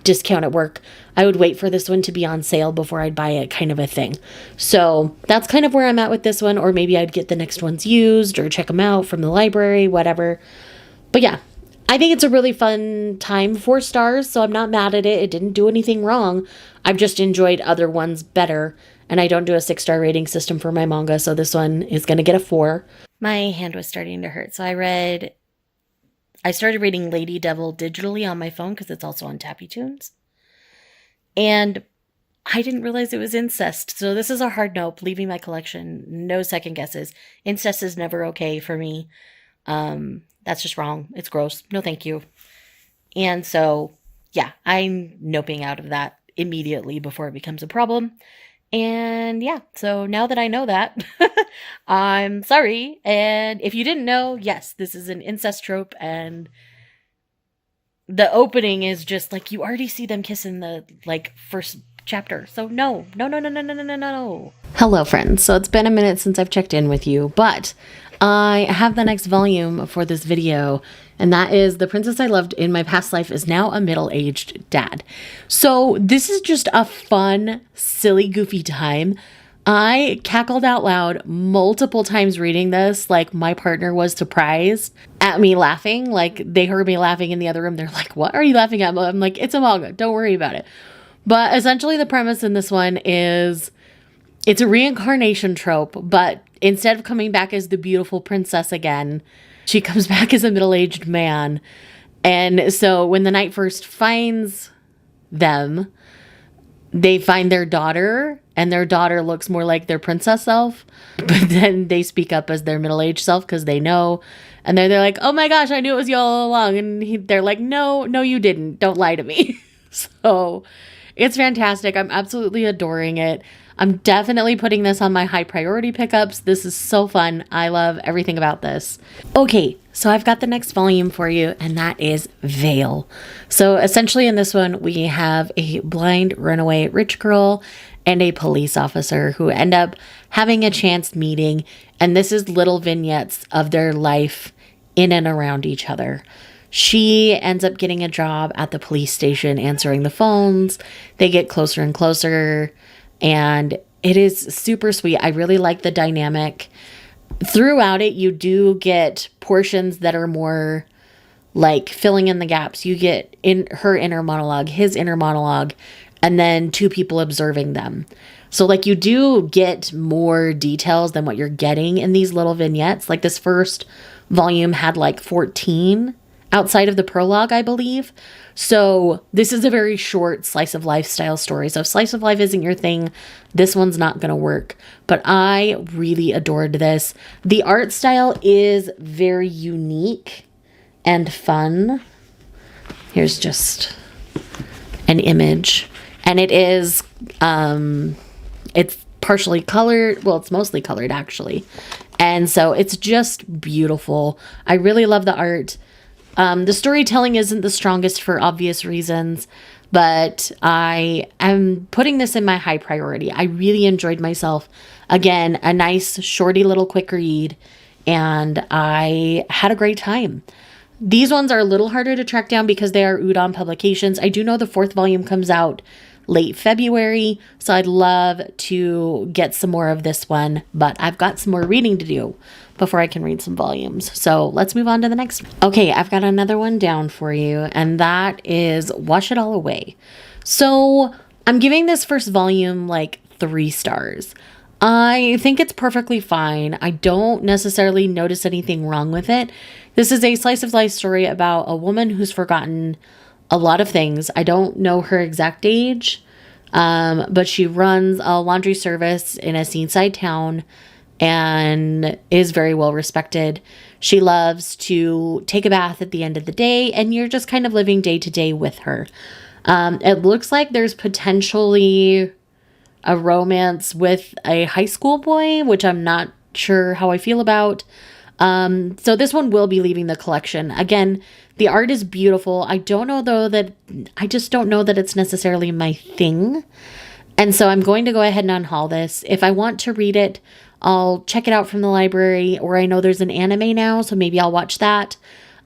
discount at work, I would wait for this one to be on sale before I'd buy it, kind of a thing. So that's kind of where I'm at with this one, or maybe I'd get the next ones used or check them out from the library, whatever. But yeah, I think it's a really fun time. 4 stars, so I'm not mad at it. It didn't do anything wrong. I've just enjoyed other ones better, and I don't do a 6-star rating system for my manga, so this one is going to get a 4. My hand was starting to hurt, so I started reading Lady Devil digitally on my phone because it's also on Tappy Tunes. And I didn't realize it was incest. So this is a hard nope, leaving my collection. No second guesses. Incest is never okay for me. That's just wrong. It's gross. No, thank you. And so, yeah, I'm noping out of that immediately before it becomes a problem. And yeah, so now that I know that, I'm sorry. And if you didn't know, yes, this is an incest trope, and the opening is just like, you already see them kiss in the like first chapter. So no. Hello, friends. So it's been a minute since I've checked in with you, but I have the next volume for this video, and that is The Princess I Loved in My Past Life is Now a Middle-Aged Dad. So this is just a fun, silly, goofy time. I cackled out loud multiple times reading this. Like, my partner was surprised at me laughing. Like, they heard me laughing in the other room. They're like, what are you laughing at? I'm like, it's a manga. Don't worry about it. But essentially the premise in this one is it's a reincarnation trope, but instead of coming back as the beautiful princess again, she comes back as a middle-aged man. And so when the knight first finds them, they find their daughter, and their daughter looks more like their princess self. But then they speak up as their middle-aged self because they know. And then they're like, oh my gosh, I knew it was you all along. And they're like, no, you didn't. Don't lie to me. So it's fantastic. I'm absolutely adoring it. I'm definitely putting this on my high priority pickups. This is so fun. I love everything about this. Okay, so I've got the next volume for you, and that is Veil. So essentially in this one, we have a blind runaway rich girl and a police officer who end up having a chance meeting, and this is little vignettes of their life in and around each other. She ends up getting a job at the police station answering the phones. They get closer and closer, and it is super sweet. I really like the dynamic. Throughout it, you do get portions that are more like filling in the gaps. You get in her inner monologue, his inner monologue, and then 2 people observing them. So like you do get more details than what you're getting in these little vignettes. Like this first volume had like 14 outside of the prologue, I believe. So this is a very short slice of life style story. So if slice of life isn't your thing, this one's not going to work. But I really adored this. The art style is very unique and fun. Here's just an image. And it is, it's partially colored. Well, it's mostly colored actually. And so it's just beautiful. I really love the art. The storytelling isn't the strongest for obvious reasons. but I am putting this in my high priority. I really enjoyed myself. Again, a nice, shorty little quick read, and I had a great time. These ones are a little harder to track down because they are Udon publications. I do know the 4th volume comes out late February, so I'd love to get some more of this one, but I've got some more reading to do before I can read some volumes. So let's move on to the next one. Okay, I've got another one down for you, and that is Wash It All Away. So I'm giving this first volume like 3 stars. I think it's perfectly fine. I don't necessarily notice anything wrong with it. This is a slice of life story about a woman who's forgotten a lot of things. I don't know her exact age, but she runs a laundry service in a seaside town and is very well respected. She loves to take a bath at the end of the day, and you're just kind of living day to day with her. It looks like there's potentially a romance with a high school boy, which I'm not sure how I feel about. So this one will be leaving the collection. Again, the art is beautiful. I just don't know that it's necessarily my thing. And so I'm going to go ahead and unhaul this. If I want to read it, I'll check it out from the library, or I know there's an anime now, so maybe I'll watch that.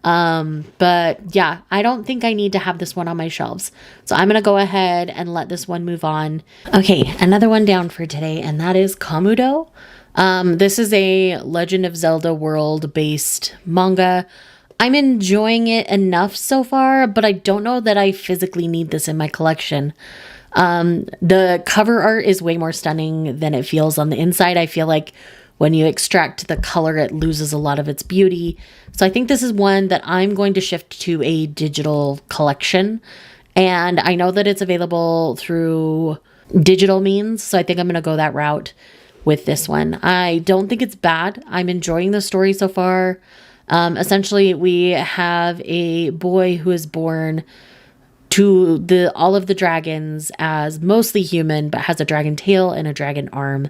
But yeah, I don't think I need to have this one on my shelves. So I'm going to go ahead and let this one move on. Okay, another one down for today, and that is Kamudo. This is a Legend of Zelda world based manga. I'm enjoying it enough so far, but I don't know that I physically need this in my collection. The cover art is way more stunning than it feels on the inside. I feel like when you extract the color, it loses a lot of its beauty. So I think this is one that I'm going to shift to a digital collection. And I know that it's available through digital means, so I think I'm going to go that route with this one. I don't think it's bad. I'm enjoying the story so far. Essentially, we have a boy who is born to all of the dragons as mostly human, but has a dragon tail and a dragon arm.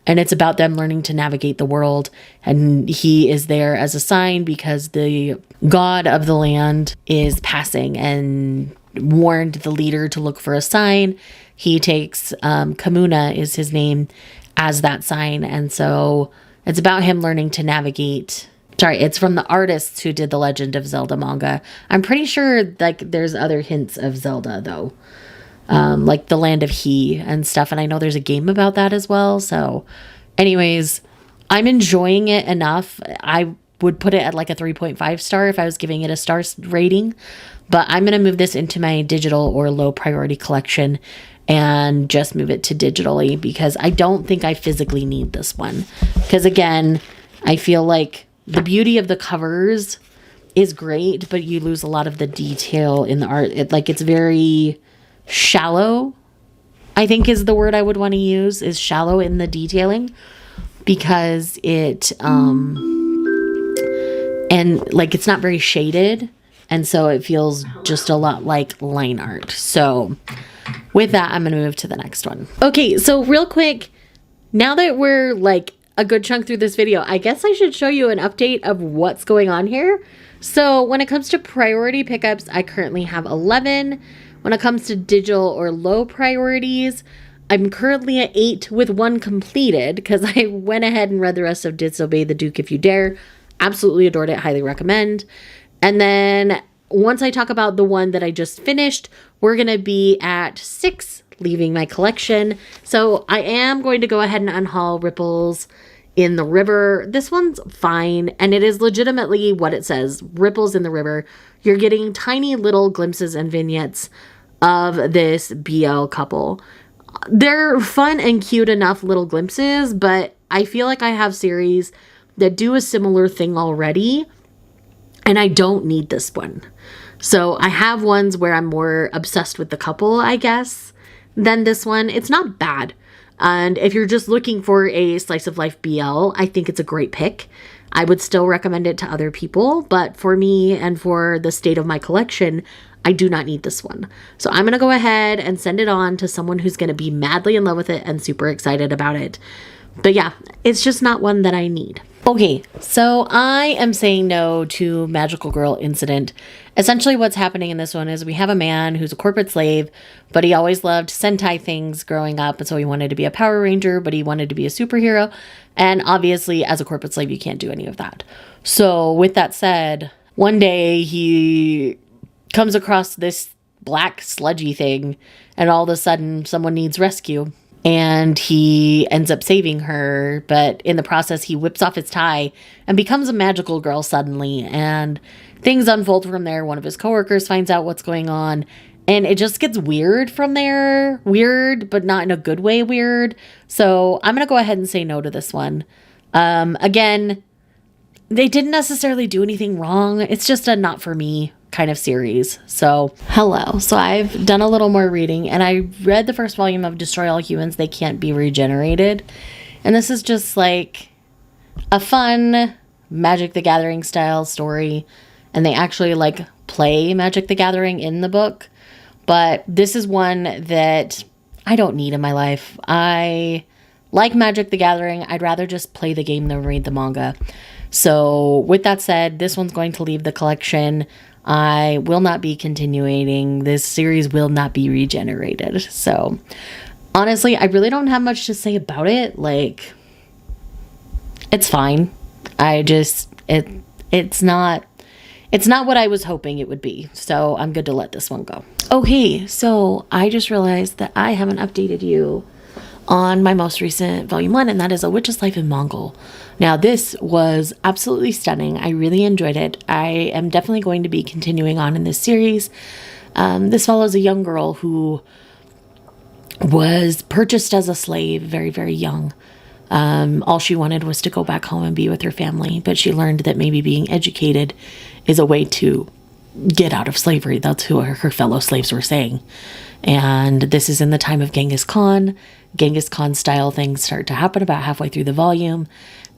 And it's about them learning to navigate the world. And he is there as a sign because the god of the land is passing and warned the leader to look for a sign. He takes, Kamuna is his name, as that sign. And so it's about him learning to navigate. Sorry, it's from the artists who did the Legend of Zelda manga. I'm pretty sure like there's other hints of Zelda though. Like the Land of He and stuff. And I know there's a game about that as well. So anyways, I'm enjoying it enough. I would put it at like a 3.5 star if I was giving it a star rating. But I'm going to move this into my digital or low priority collection and just move it to digitally because I don't think I physically need this one. Because again, I feel like the beauty of the covers is great, but you lose a lot of the detail in the art. It's very shallow, I think is the word I would want to use, is shallow in the detailing because it's not very shaded. And so it feels just a lot like line art. So with that, I'm going to move to the next one. Okay, so real quick, now that we're like a good chunk through this video, I guess I should show you an update of what's going on here. So when it comes to priority pickups, I currently have 11. When it comes to digital or low priorities, I'm currently at 8 with 1 completed because I went ahead and read the rest of Disobey the Duke If You Dare. Absolutely adored it. Highly recommend. And then once I talk about the one that I just finished, we're going to be at 6 leaving my collection. So I am going to go ahead and unhaul Ripples in the River. This one's fine, and it is legitimately what it says, Ripples in the River. You're getting tiny little glimpses and vignettes of this BL couple. They're fun and cute enough little glimpses, but I feel like I have series that do a similar thing already, and I don't need this one. So I have ones where I'm more obsessed with the couple, I guess, than this one. It's not bad. And if you're just looking for a slice of life BL, I think it's a great pick. I would still recommend it to other people, but for me and for the state of my collection, I do not need this one. So I'm going to go ahead and send it on to someone who's going to be madly in love with it and super excited about it. But yeah, it's just not one that I need. Okay, so I am saying no to Magical Girl Incident. Essentially what's happening in this one is we have a man who's a corporate slave, but he always loved Sentai things growing up, and so he wanted to be a Power Ranger, but he wanted to be a superhero. And obviously, as a corporate slave, you can't do any of that. So with that said, one day he comes across this black sludgy thing, and all of a sudden someone needs rescue. And he ends up saving her, but in the process, he whips off his tie and becomes a magical girl suddenly. And things unfold from there. One of his coworkers finds out what's going on, and it just gets weird from there. Weird, but not in a good way weird. So I'm going to go ahead and say no to this one. Again, they didn't necessarily do anything wrong. It's just a not for me kind of series. So hello. So I've done a little more reading, and I read the first volume of Destroy All Humans, They Can't Be Regenerated. And this is just like a fun Magic the Gathering style story. And they actually like play Magic the Gathering in the book. But this is one that I don't need in my life. I like Magic the Gathering. I'd rather just play the game than read the manga. So with that said, this one's going to leave the collection. I will not be continuing. This series will not be regenerated. So honestly, I really don't have much to say about it. Like, it's fine. It's not what I was hoping it would be. So I'm good to let this one go. Okay, so I just realized that I haven't updated you on my most recent volume 1, and that is A Witch's Life in Mongol. Now, this was absolutely stunning. I really enjoyed it. I am definitely going to be continuing on in this series. This follows a young girl who was purchased as a slave very, very young. All she wanted was to go back home and be with her family, but she learned that maybe being educated is a way to get out of slavery. That's who her fellow slaves were saying. And this is in the time of Genghis Khan. Genghis Khan style things start to happen about halfway through the volume.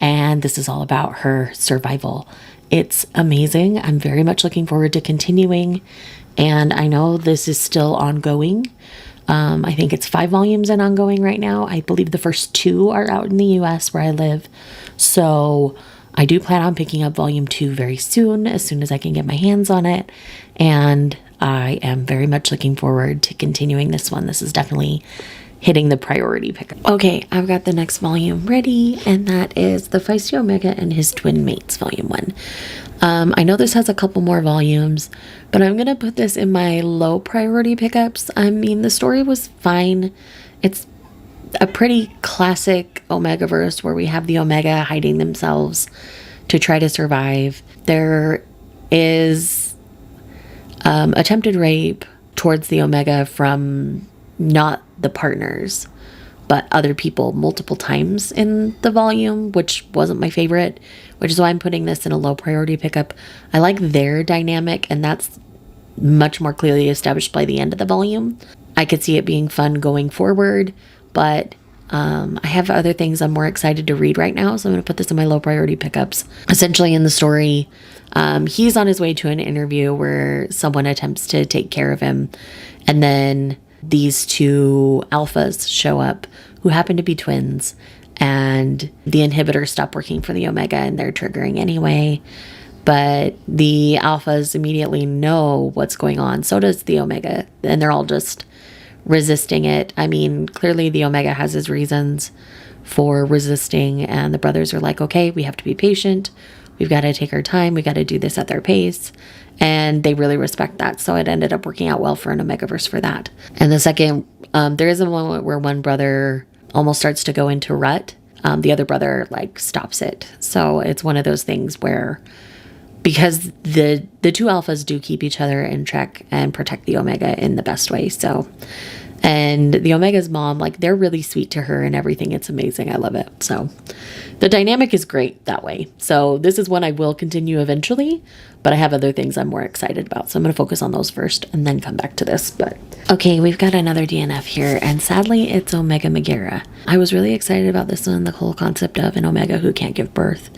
And this is all about her survival. It's amazing. I'm very much looking forward to continuing. And I know this is still ongoing. I think it's 5 volumes and ongoing right now. I believe the first 2 are out in the US where I live. So I do plan on picking up volume 2 very soon as I can get my hands on it. And I am very much looking forward to continuing this one. This is definitely hitting the priority pickup. Okay, I've got the next volume ready, and that is The Feisty Omega and His Twin Mates, volume 1. I know this has a couple more volumes, but I'm going to put this in my low priority pickups. I mean, the story was fine. It's a pretty classic Omegaverse where we have the Omega hiding themselves to try to survive. There is attempted rape towards the Omega from not the partners, but other people multiple times in the volume, which wasn't my favorite, which is why I'm putting this in a low priority pickup. I like their dynamic, and that's much more clearly established by the end of the volume. I could see it being fun going forward, but I have other things I'm more excited to read right now, so I'm going to put this in my low priority pickups. Essentially in the story, he's on his way to an interview where someone attempts to take care of him, and then these 2 alphas show up who happen to be twins, and the inhibitors stop working for the Omega and they're triggering anyway. But the alphas immediately know what's going on. So does the Omega, and they're all just resisting it. I mean, clearly the Omega has his reasons for resisting, and the brothers are like, okay, we have to be patient. We've got to take our time. We got to do this at their pace. And they really respect that. So it ended up working out well for an Omegaverse for that. And the second, there is a moment where one brother almost starts to go into rut. The other brother like stops it. So it's one of those things where, because the 2 alphas do keep each other in check and protect the Omega in the best way. So, and the Omega's mom, like, they're really sweet to her and everything. It's amazing. I love it. So the dynamic is great that way. So this is one I will continue eventually, but I have other things I'm more excited about. So I'm going to focus on those first and then come back to this. But okay, we've got another DNF here, and sadly it's Omega Megara. I was really excited about this one. The whole concept of an Omega who can't give birth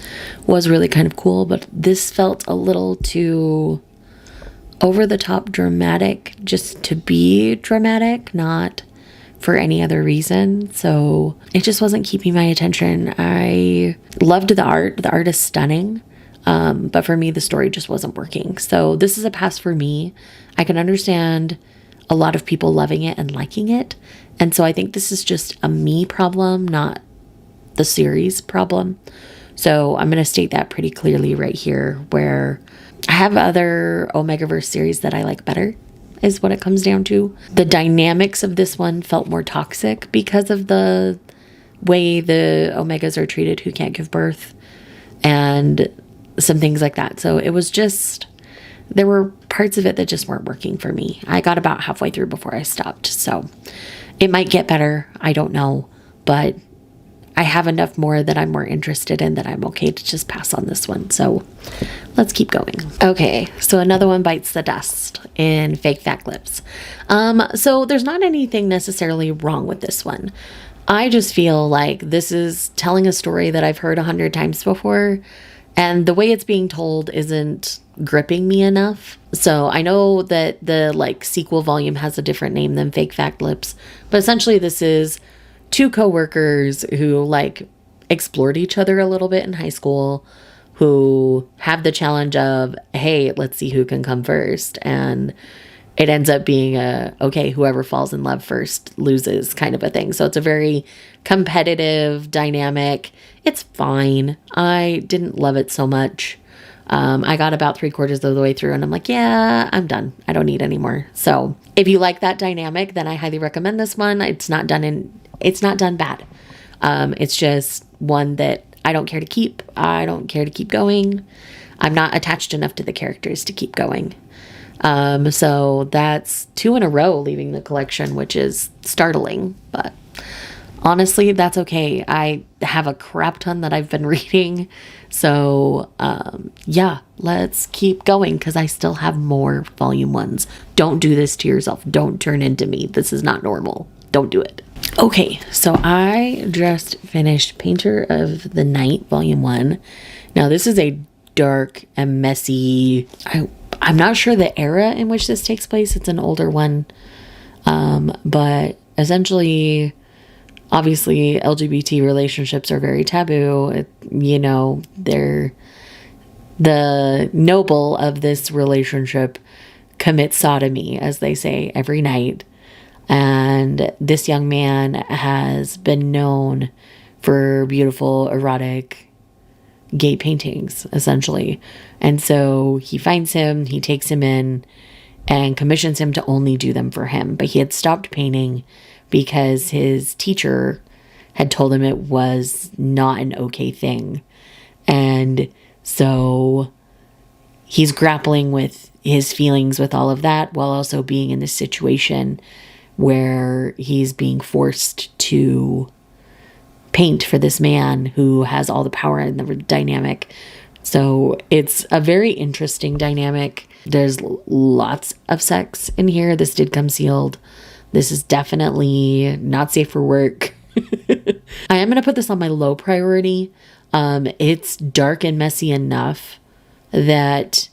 was really kind of cool, but this felt a little too over the top dramatic just to be dramatic, not for any other reason. So it just wasn't keeping my attention. I loved the art. The art is stunning. But for me, the story just wasn't working. So this is a pass for me. I can understand a lot of people loving it and liking it. And so I think this is just a me problem, not the series problem. So I'm going to state that pretty clearly right here, where I have other Omegaverse series that I like better, is what it comes down to. The dynamics of this one felt more toxic because of the way the Omegas are treated who can't give birth and some things like that. So it was just, there were parts of it that just weren't working for me. I got about halfway through before I stopped. So it might get better. I don't know. But I have enough more that I'm more interested in that I'm okay to just pass on this one. So let's keep going. Okay, so another one bites the dust in Fake Fat Lips. So there's not anything necessarily wrong with this one. I just feel like this is telling a story that I've heard 100 times before, and the way it's being told isn't gripping me enough. So I know that the sequel volume has a different name than Fake Fat Lips, but essentially this is two coworkers who explored each other a little bit in high school, who have the challenge of, hey, let's see who can come first. And it ends up being okay, whoever falls in love first loses kind of a thing. So it's a very competitive dynamic. It's fine. I didn't love it so much. I got about 3/4 of the way through and I'm like, yeah, I'm done. I don't need any more. So if you like that dynamic, then I highly recommend this one. It's not done bad. It's just one that I don't care to keep. I don't care to keep going. I'm not attached enough to the characters to keep going. So that's 2 in a row leaving the collection, which is startling, but honestly, that's okay. I have a crap ton that I've been reading. So, yeah, let's keep going because I still have more volume 1s. Don't do this to yourself. Don't turn into me. This is not normal. Don't do it. Okay, so I just finished Painter of the Night, volume 1. Now, this is a dark and messy, I'm not sure the era in which this takes place. It's an older one. But essentially, obviously, LGBT relationships are very taboo. They're the noble of this relationship commits sodomy, as they say, every night. And this young man has been known for beautiful, erotic gay paintings, essentially. And so he finds him, he takes him in, and commissions him to only do them for him. But he had stopped painting because his teacher had told him it was not an okay thing. And so he's grappling with his feelings with all of that, while also being in this situation where he's being forced to paint for this man who has all the power in the dynamic. So it's a very interesting dynamic. There's lots of sex in here. This did come sealed. This is definitely not safe for work. I am going to put this on my low priority. It's dark and messy enough that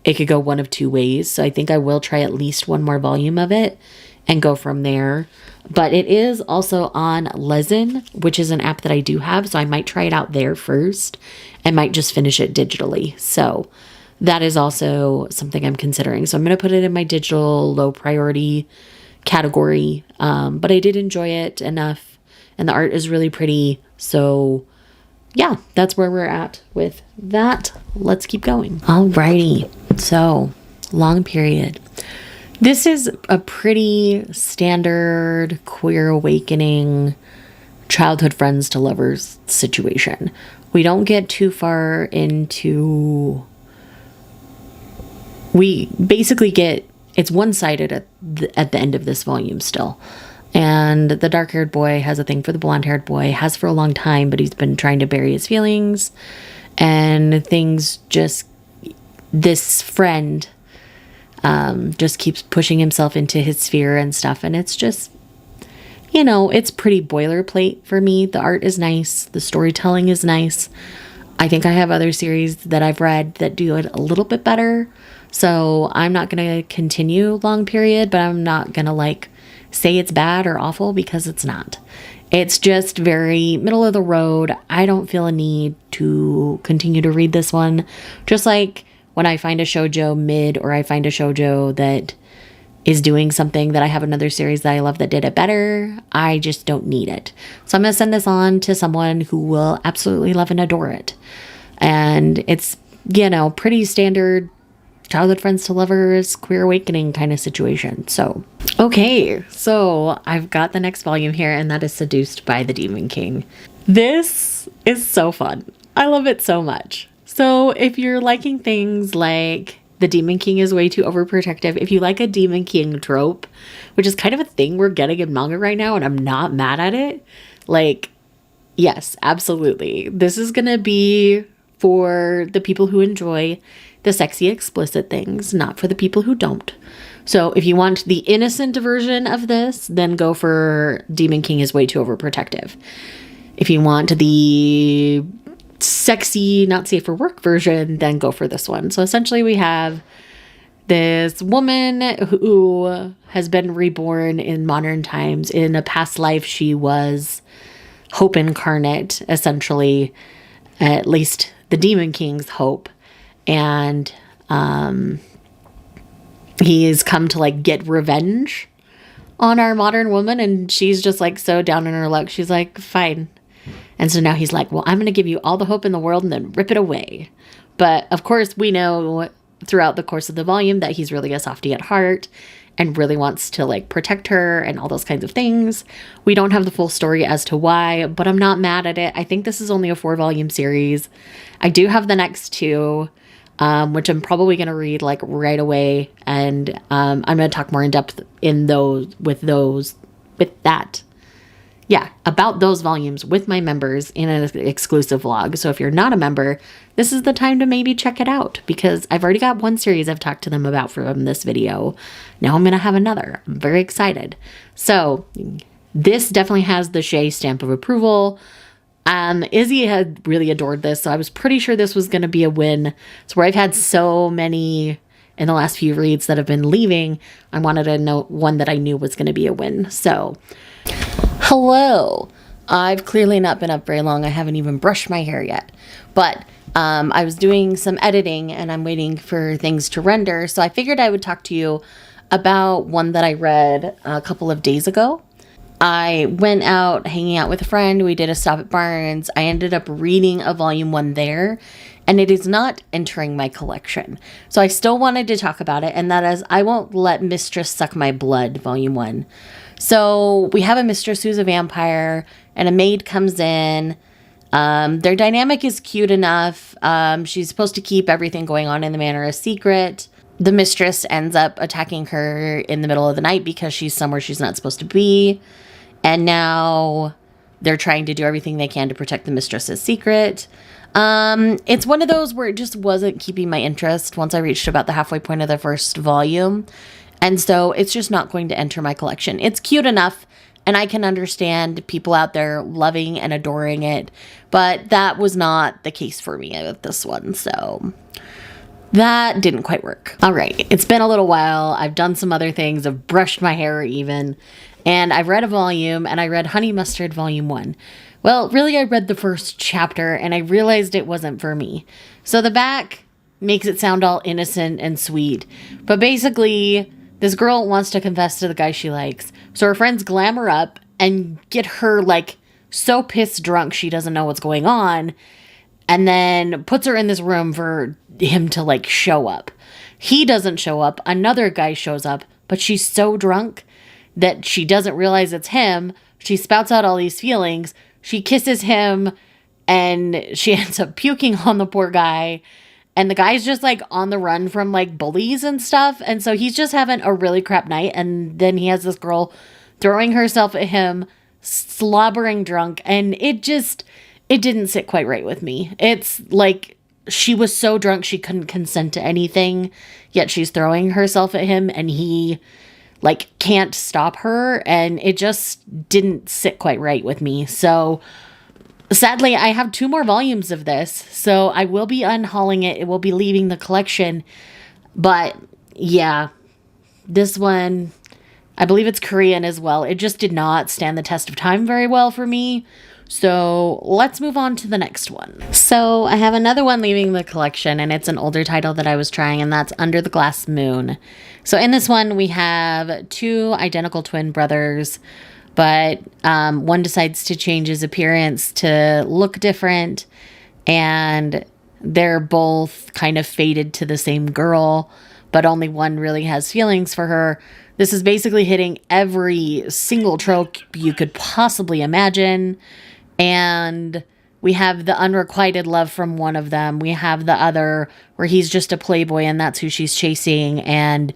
it could go one of 2 ways. So I think I will try at least one more volume of it and go from there. But it is also on Lezen, which is an app that I do have. So I might try it out there first and might just finish it digitally. So that is also something I'm considering. So I'm going to put it in my digital low priority category. But I did enjoy it enough. And the art is really pretty. So yeah, that's where we're at with that. Let's keep going. Alrighty. So long period. This is a pretty standard queer awakening childhood friends to lovers situation. We don't get too far into... We basically get... It's one-sided at the end of this volume still. And the dark-haired boy has a thing for the blonde-haired boy, has for a long time, but he's been trying to bury his feelings. And things just... This friend... just keeps pushing himself into his sphere and stuff. And it's just, it's pretty boilerplate for me. The art is nice. The storytelling is nice. I think I have other series that I've read that do it a little bit better. So I'm not going to continue long period, but I'm not going to say it's bad or awful, because it's not. It's just very middle of the road. I don't feel a need to continue to read this one. Just like when I find a shoujo mid, or I find a shoujo that is doing something that I have another series that I love that did it better, I just don't need it. So I'm going to send this on to someone who will absolutely love and adore it. And it's, pretty standard childhood friends to lovers, queer awakening kind of situation. So, okay, so I've got the next volume here, and that is Seduced by the Demon King. This is so fun. I love it so much. So if you're liking things like the Demon King is way too overprotective, if you like a Demon King trope, which is kind of a thing we're getting in manga right now, and I'm not mad at it, yes, absolutely. This is gonna be for the people who enjoy the sexy, explicit things, not for the people who don't. So if you want the innocent version of this, then go for Demon King is way too overprotective. If you want the sexy, not safe for work version, then go for this one. So essentially we have this woman who has been reborn in modern times. In a past life, she was Hope incarnate, essentially, at least the Demon King's Hope. And he has come to get revenge on our modern woman, and she's just so down in her luck. She's like, fine. And so now he's like, well, I'm going to give you all the hope in the world and then rip it away. But of course, we know throughout the course of the volume that he's really a softie at heart and really wants to protect her and all those kinds of things. We don't have the full story as to why, but I'm not mad at it. I think this is only a 4-volume series. I do have the next 2, which I'm probably going to read right away. And I'm going to talk more in depth about those volumes with my members in an exclusive vlog. So if you're not a member, this is the time to maybe check it out, because I've already got one series I've talked to them about from this video. Now I'm going to have another. I'm very excited. So this definitely has the Shae stamp of approval. Izzy had really adored this, so I was pretty sure this was going to be a win. So where I've had so many in the last few reads that have been leaving, I wanted to know one that I knew was going to be a win. So hello. I've clearly not been up very long. I haven't even brushed my hair yet. But I was doing some editing and I'm waiting for things to render. So I figured I would talk to you about one that I read a couple of days ago. I went out hanging out with a friend. We did a stop at Barnes. I ended up reading a volume 1 there, and it is not entering my collection. So I still wanted to talk about it, and that is I Won't Let Mistress Suck My Blood, volume 1. So we have a mistress who's a vampire, and a maid comes in. Their dynamic is cute enough. She's supposed to keep everything going on in the manor a secret. The mistress ends up attacking her in the middle of the night because she's somewhere she's not supposed to be. And now they're trying to do everything they can to protect the mistress's secret. It's one of those where it just wasn't keeping my interest once I reached about the halfway point of the first volume. And so it's just not going to enter my collection. It's cute enough, and I can understand people out there loving and adoring it, but that was not the case for me with this one. So that didn't quite work. All right, it's been a little while. I've done some other things. I've brushed my hair even. And I've read a volume, and I read Honey Mustard Volume 1. Well, really, I read the first chapter, and I realized it wasn't for me. So the back makes it sound all innocent and sweet. But basically, this girl wants to confess to the guy she likes. So her friends glam her up and get her, so pissed drunk she doesn't know what's going on. And then puts her in this room for him to, show up. He doesn't show up. Another guy shows up, but she's so drunk that she doesn't realize it's him. She spouts out all these feelings. She kisses him, and she ends up puking on the poor guy. And the guy's just, on the run from, bullies and stuff. And so he's just having a really crap night. And then he has this girl throwing herself at him, slobbering drunk. And it didn't sit quite right with me. It's she was so drunk she couldn't consent to anything, yet she's throwing herself at him, and he can't stop her, and it just didn't sit quite right with me. So sadly, I have 2 more volumes of this, so I will be unhauling it. It will be leaving the collection. But yeah, this one I believe it's Korean as well. It just did not stand the test of time very well for me. So let's move on to the next one. So I have another one leaving the collection, and it's an older title that I was trying, and that's Under the Glass Moon. So in this one, we have two identical twin brothers, but one decides to change his appearance to look different, and they're both kind of fated to the same girl, but only one really has feelings for her. This is basically hitting every single trope you could possibly imagine. And we have the unrequited love from one of them. We have the other where he's just a playboy and that's who she's chasing. And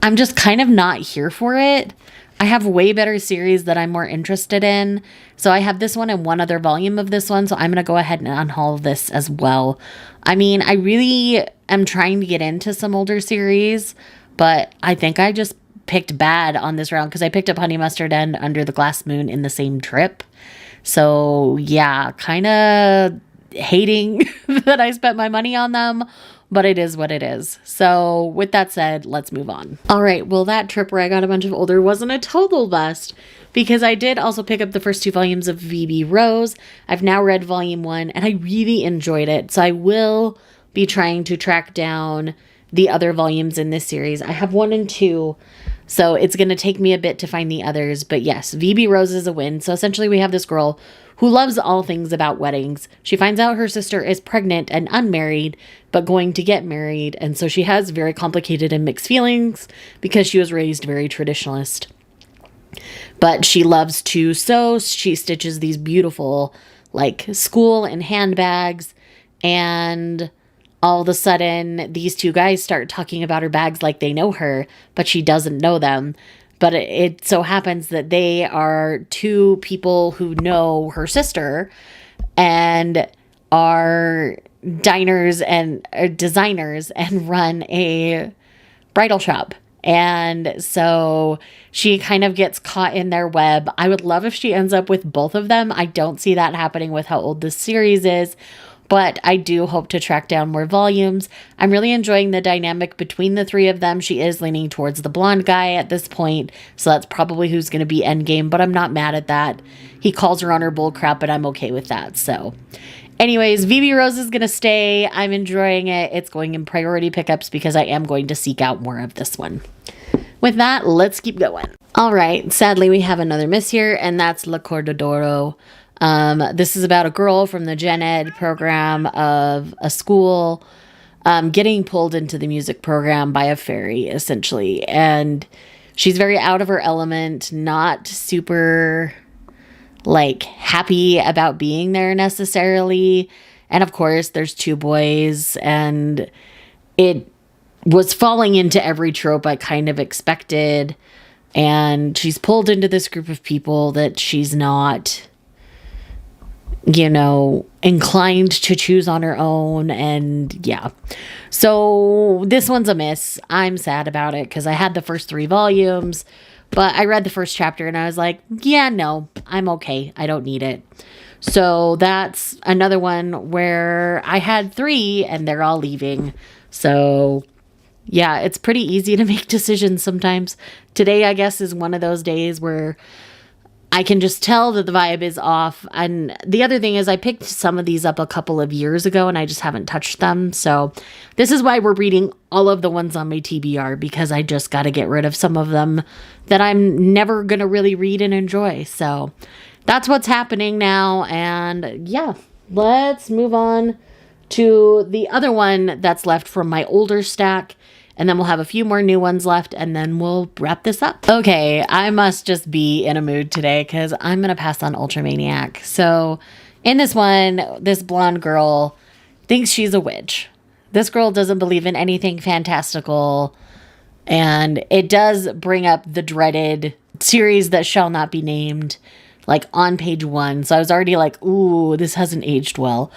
I'm just kind of not here for it. I have way better series that I'm more interested in. So I have this one and one other volume of this one. So I'm going to go ahead and unhaul this as well. I mean, I really am trying to get into some older series, but I think I just picked bad on this round because I picked up Honey Mustard and Under the Glass Moon in the same trip. So yeah, kind of hating that I spent my money on them, but it is what it is. So with that said, let's move on. All right, well, that trip where I got a bunch of older wasn't a total bust because I did also pick up the first two volumes of VB Rose. I've now read volume 1 and I really enjoyed it. So I will be trying to track down the other volumes in this series. I have 1 and 2. So it's going to take me a bit to find the others. But yes, VB Rose is a win. So essentially we have this girl who loves all things about weddings. She finds out her sister is pregnant and unmarried, but going to get married. And so she has very complicated and mixed feelings because she was raised very traditionalist. But she loves to sew. She stitches these beautiful like school and handbags. And all of a sudden, these two guys start talking about her bags like they know her, but she doesn't know them. But it so happens that they are two people who know her sister and are diners and designers and run a bridal shop. And so she kind of gets caught in their web. I would love if she ends up with both of them. I don't see that happening with how old this series is. But I do hope to track down more volumes. I'm really enjoying the dynamic between the three of them. She is leaning towards the blonde guy at this point, so that's probably who's going to be endgame, but I'm not mad at that. He calls her on her bull crap, but I'm okay with that. So anyways, VB Rose is going to stay. I'm enjoying it. It's going in priority pickups because I am going to seek out more of this one. With that, let's keep going. All right, sadly, we have another miss here, and that's La Cordadoro. This is about a girl from the Gen Ed program of a school getting pulled into the music program by a fairy, essentially. And she's very out of her element, not super, like, happy about being there necessarily. And, of course, there's two boys, and it was falling into every trope I kind of expected. And she's pulled into this group of people that she's not, you know, inclined to choose on her own. And yeah, so this one's a miss. I'm sad about it because I had the first 3 volumes, but I read the first chapter and I was like, yeah, no, I'm okay. I don't need it. So that's another one where I had 3 and they're all leaving. So yeah, it's pretty easy to make decisions sometimes. Today, I guess, is one of those days where I can just tell that the vibe is off. And the other thing is I picked some of these up a couple of years ago and I just haven't touched them. So this is why we're reading all of the ones on my TBR, because I just got to get rid of some of them that I'm never going to really read and enjoy. So that's what's happening now. And yeah, let's move on to the other one that's left from my older stack. And then we'll have a few more new ones left, and then we'll wrap this up. Okay, I must just be in a mood today because I'm going to pass on Ultramaniac. So in this one, this blonde girl thinks she's a witch. This girl doesn't believe in anything fantastical, and it does bring up the dreaded series that shall not be named, like on page 1. So I was already like, ooh, this hasn't aged well.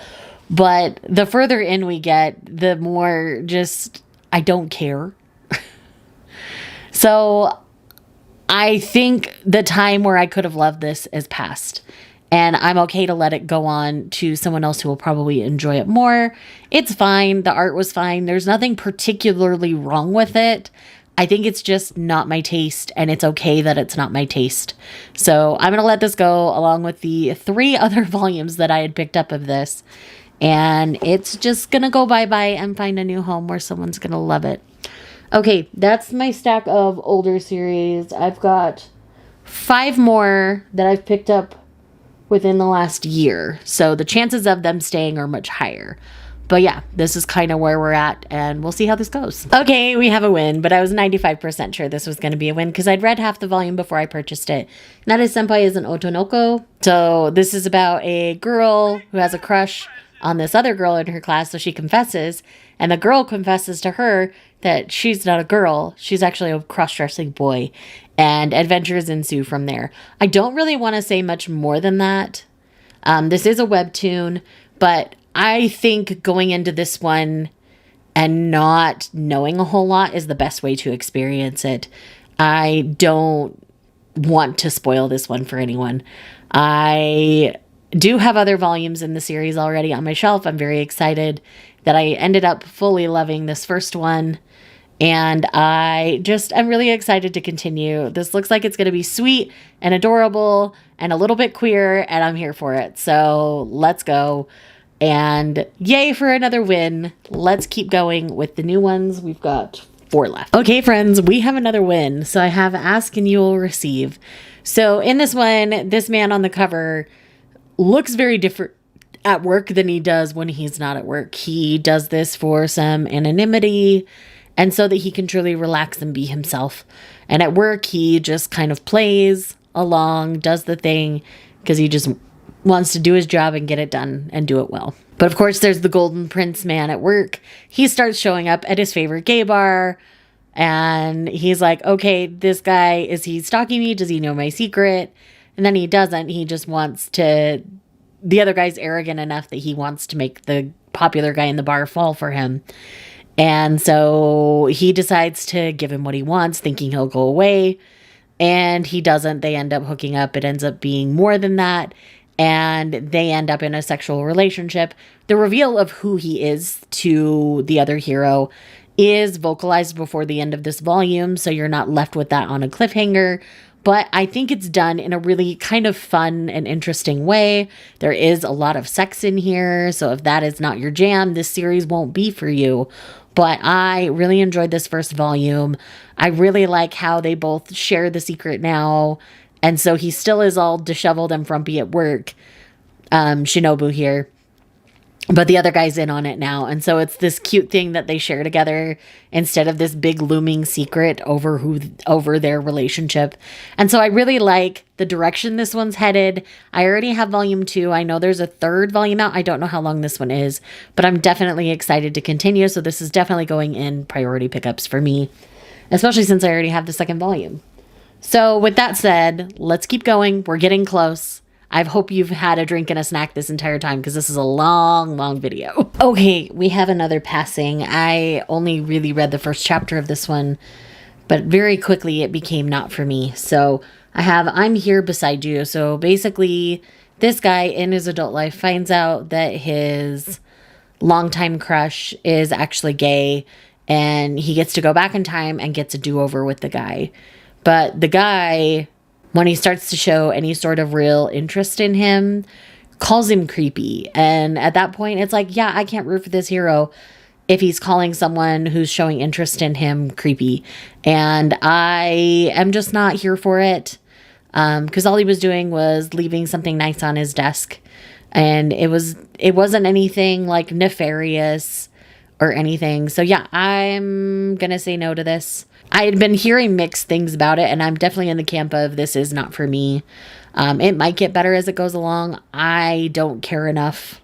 But the further in we get, the more just I don't care. So I think the time where I could have loved this is past. And I'm okay to let it go on to someone else who will probably enjoy it more. It's fine. The art was fine. There's nothing particularly wrong with it. I think it's just not my taste, and it's okay that it's not my taste. So I'm going to let this go along with the 3 other volumes that I had picked up of this. And it's just going to go bye-bye and find a new home where someone's going to love it. Okay, that's my stack of older series. I've got 5 more that I've picked up within the last year. So the chances of them staying are much higher. But yeah, this is kind of where we're at, and we'll see how this goes. Okay, we have a win, but I was 95% sure this was going to be a win because I'd read half the volume before I purchased it. Nada Senpai is an Otonoko. So this is about a girl who has a crush on this other girl in her class, so she confesses, and the girl confesses to her that she's not a girl, she's actually a cross-dressing boy, and adventures ensue from there. I don't really want to say much more than that. This is a webtoon, but I think going into this one and not knowing a whole lot is the best way to experience it. I don't want to spoil this one for anyone. I do have other volumes in the series already on my shelf. I'm very excited that I ended up fully loving this first one. And I'm really excited to continue. This looks like it's going to be sweet and adorable and a little bit queer, and I'm here for it. So let's go. And yay for another win. Let's keep going with the new ones. We've got 4 left. Okay, friends, we have another win. So I have ask and you will receive. So in this one, this man on the cover looks very different at work than he does when he's not at work. He does this for some anonymity and so that he can truly relax and be himself. And at work, he just kind of plays along, does the thing because he just wants to do his job and get it done and do it well. But of course, there's the Golden Prince man at work. He starts showing up at his favorite gay bar. And he's like, okay, this guy, is he stalking me? Does he know my secret? And then he doesn't. He just wants to... The other guy's arrogant enough that he wants to make the popular guy in the bar fall for him. And so he decides to give him what he wants, thinking he'll go away. And he doesn't. They end up hooking up. It ends up being more than that. And they end up in a sexual relationship. The reveal of who he is to the other hero is vocalized before the end of this volume, so you're not left with that on a cliffhanger. But I think it's done in a really kind of fun and interesting way. There is a lot of sex in here, so if that is not your jam, this series won't be for you. But I really enjoyed this first volume. I really like how they both share the secret now. And so he still is all disheveled and frumpy at work, Shinobu here. But the other guy's in on it now. And so it's this cute thing that they share together instead of this big looming secret over their relationship. And so I really like the direction this one's headed. I already have volume 2. I know there's a 3rd volume out. I don't know how long this one is, but I'm definitely excited to continue. So this is definitely going in priority pickups for me, especially since I already have the 2nd volume. So with that said, let's keep going. We're getting close. I hope you've had a drink and a snack this entire time because this is a long, long video. Okay, we have another passing. I only really read the first chapter of this one, but very quickly it became not for me. So I have I'm Here Beside You. So basically, this guy in his adult life finds out that his longtime crush is actually gay, and he gets to go back in time and gets a do-over with the guy. But the guy, when he starts to show any sort of real interest in him, calls him creepy. And at that point, it's like, yeah, I can't root for this hero if he's calling someone who's showing interest in him creepy. And I am just not here for it. Because all he was doing was leaving something nice on his desk. And it wasn't anything like nefarious or anything. So yeah, I'm going to say no to this. I had been hearing mixed things about it, and I'm definitely in the camp of this is not for me. It might get better as it goes along. I don't care enough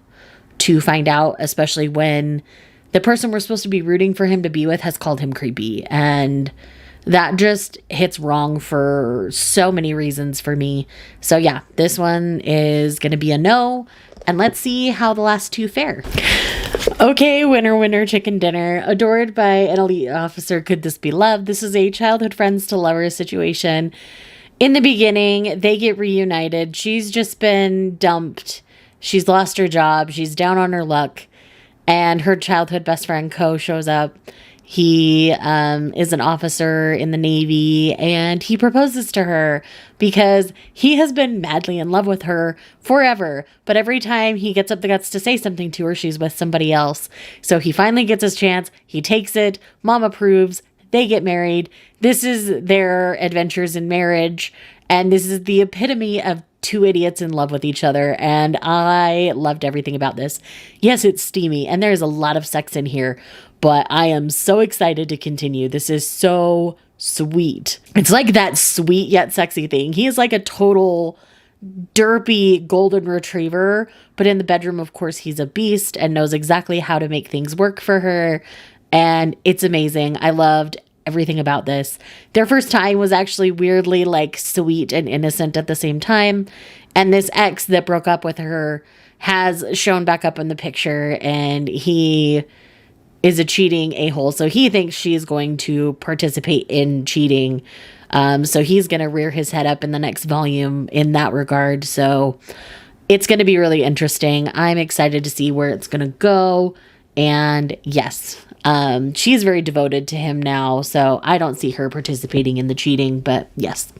to find out, especially when the person we're supposed to be rooting for him to be with has called him creepy. And that just hits wrong for so many reasons for me. So yeah, this one is going to be a no. And let's see how the last 2 fare. Okay, winner, winner, chicken dinner. Adored by an elite officer, could this be love? This is a childhood friends to lovers situation. In the beginning, they get reunited. She's just been dumped. She's lost her job. She's down on her luck. And her childhood best friend, Ko, shows up. He is an officer in the Navy, and he proposes to her because he has been madly in love with her forever. But every time he gets up the guts to say something to her, she's with somebody else. So he finally gets his chance. He takes it. Mom approves. They get married. This is their adventures in marriage. And this is the epitome of two idiots in love with each other. And I loved everything about this. Yes, it's steamy and there's a lot of sex in here, but I am so excited to continue. This is so sweet. It's like that sweet yet sexy thing. He is like a total derpy golden retriever, but in the bedroom, of course, he's a beast and knows exactly how to make things work for her. And it's amazing. I loved everything about this. Their first time was actually weirdly like sweet and innocent at the same time. And this ex that broke up with her has shown back up in the picture, and he is a cheating a-hole. So he thinks she's going to participate in cheating. So he's going to rear his head up in the next volume in that regard. So it's going to be really interesting. I'm excited to see where it's going to go. And yes, she's very devoted to him now, so I don't see her participating in the cheating, but yes.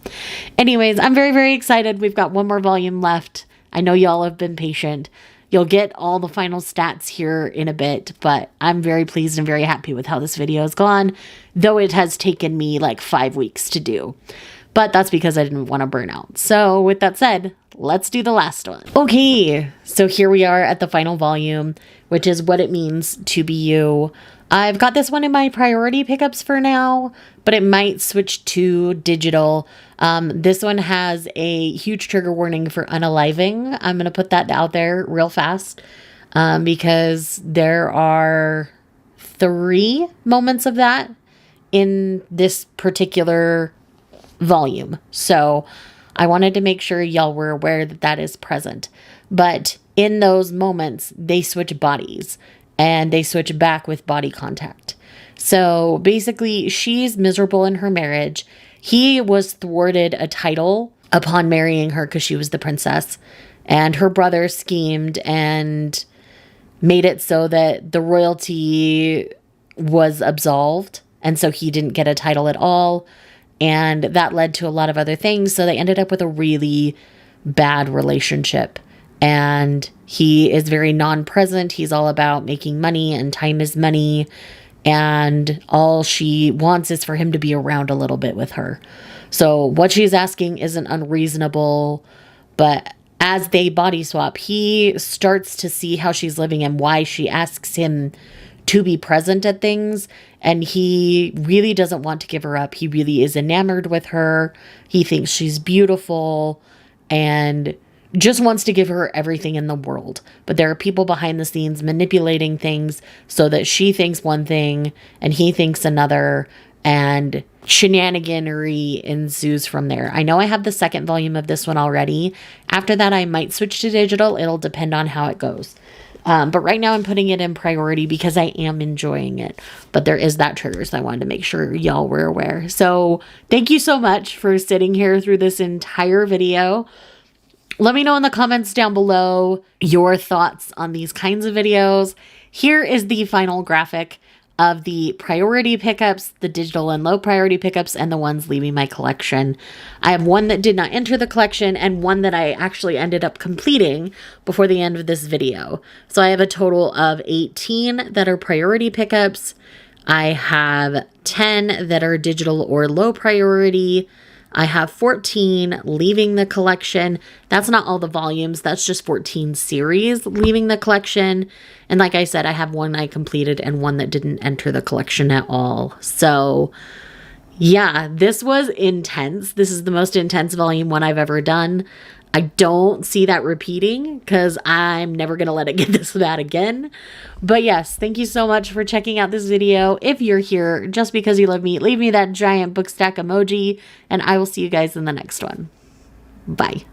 Anyways, I'm very, very excited. We've got one more volume left. I know y'all have been patient. You'll get all the final stats here in a bit, but I'm very pleased and very happy with how this video has gone, though it has taken me like 5 weeks to do. But that's because I didn't want to burn out. So with that said, let's do the last one. Okay, so here we are at the final volume, which is What It Means to Be You. I've got this one in my priority pickups for now, but it might switch to digital. This one has a huge trigger warning for unaliving. I'm going to put that out there real fast because there are 3 moments of that in this particular volume. So I wanted to make sure y'all were aware that that is present. But in those moments, they switch bodies and they switch back with body contact. So basically, she's miserable in her marriage. He was thwarted a title upon marrying her because she was the princess. And her brother schemed and made it so that the royalty was absolved. And so he didn't get a title at all. And that led to a lot of other things. So they ended up with a really bad relationship. And he is very non-present. He's all about making money, and time is money. And all she wants is for him to be around a little bit with her. So what she's asking isn't unreasonable. But as they body swap, he starts to see how she's living and why she asks him to be present at things. And he really doesn't want to give her up. He really is enamored with her. He thinks she's beautiful and just wants to give her everything in the world. But there are people behind the scenes manipulating things so that she thinks one thing and he thinks another, and shenaniganery ensues from there. I know I have the second volume of this one already. After that, I might switch to digital. It'll depend on how it goes. But right now I'm putting it in priority because I am enjoying it. But there is that trigger, so I wanted to make sure y'all were aware. So thank you so much for sitting here through this entire video. Let me know in the comments down below your thoughts on these kinds of videos. Here is the final graphic of the priority pickups, the digital and low priority pickups, and the ones leaving my collection. I have one that did not enter the collection and one that I actually ended up completing before the end of this video. So I have a total of 18 that are priority pickups. I have 10 that are digital or low priority. I have 14 leaving the collection. That's not all the volumes. That's just 14 series leaving the collection. And like I said, I have one I completed and one that didn't enter the collection at all. So yeah, this was intense. This is the most intense volume one I've ever done. I don't see that repeating because I'm never going to let it get this bad again. But yes, thank you so much for checking out this video. If you're here just because you love me, leave me that giant book stack emoji, and I will see you guys in the next one. Bye.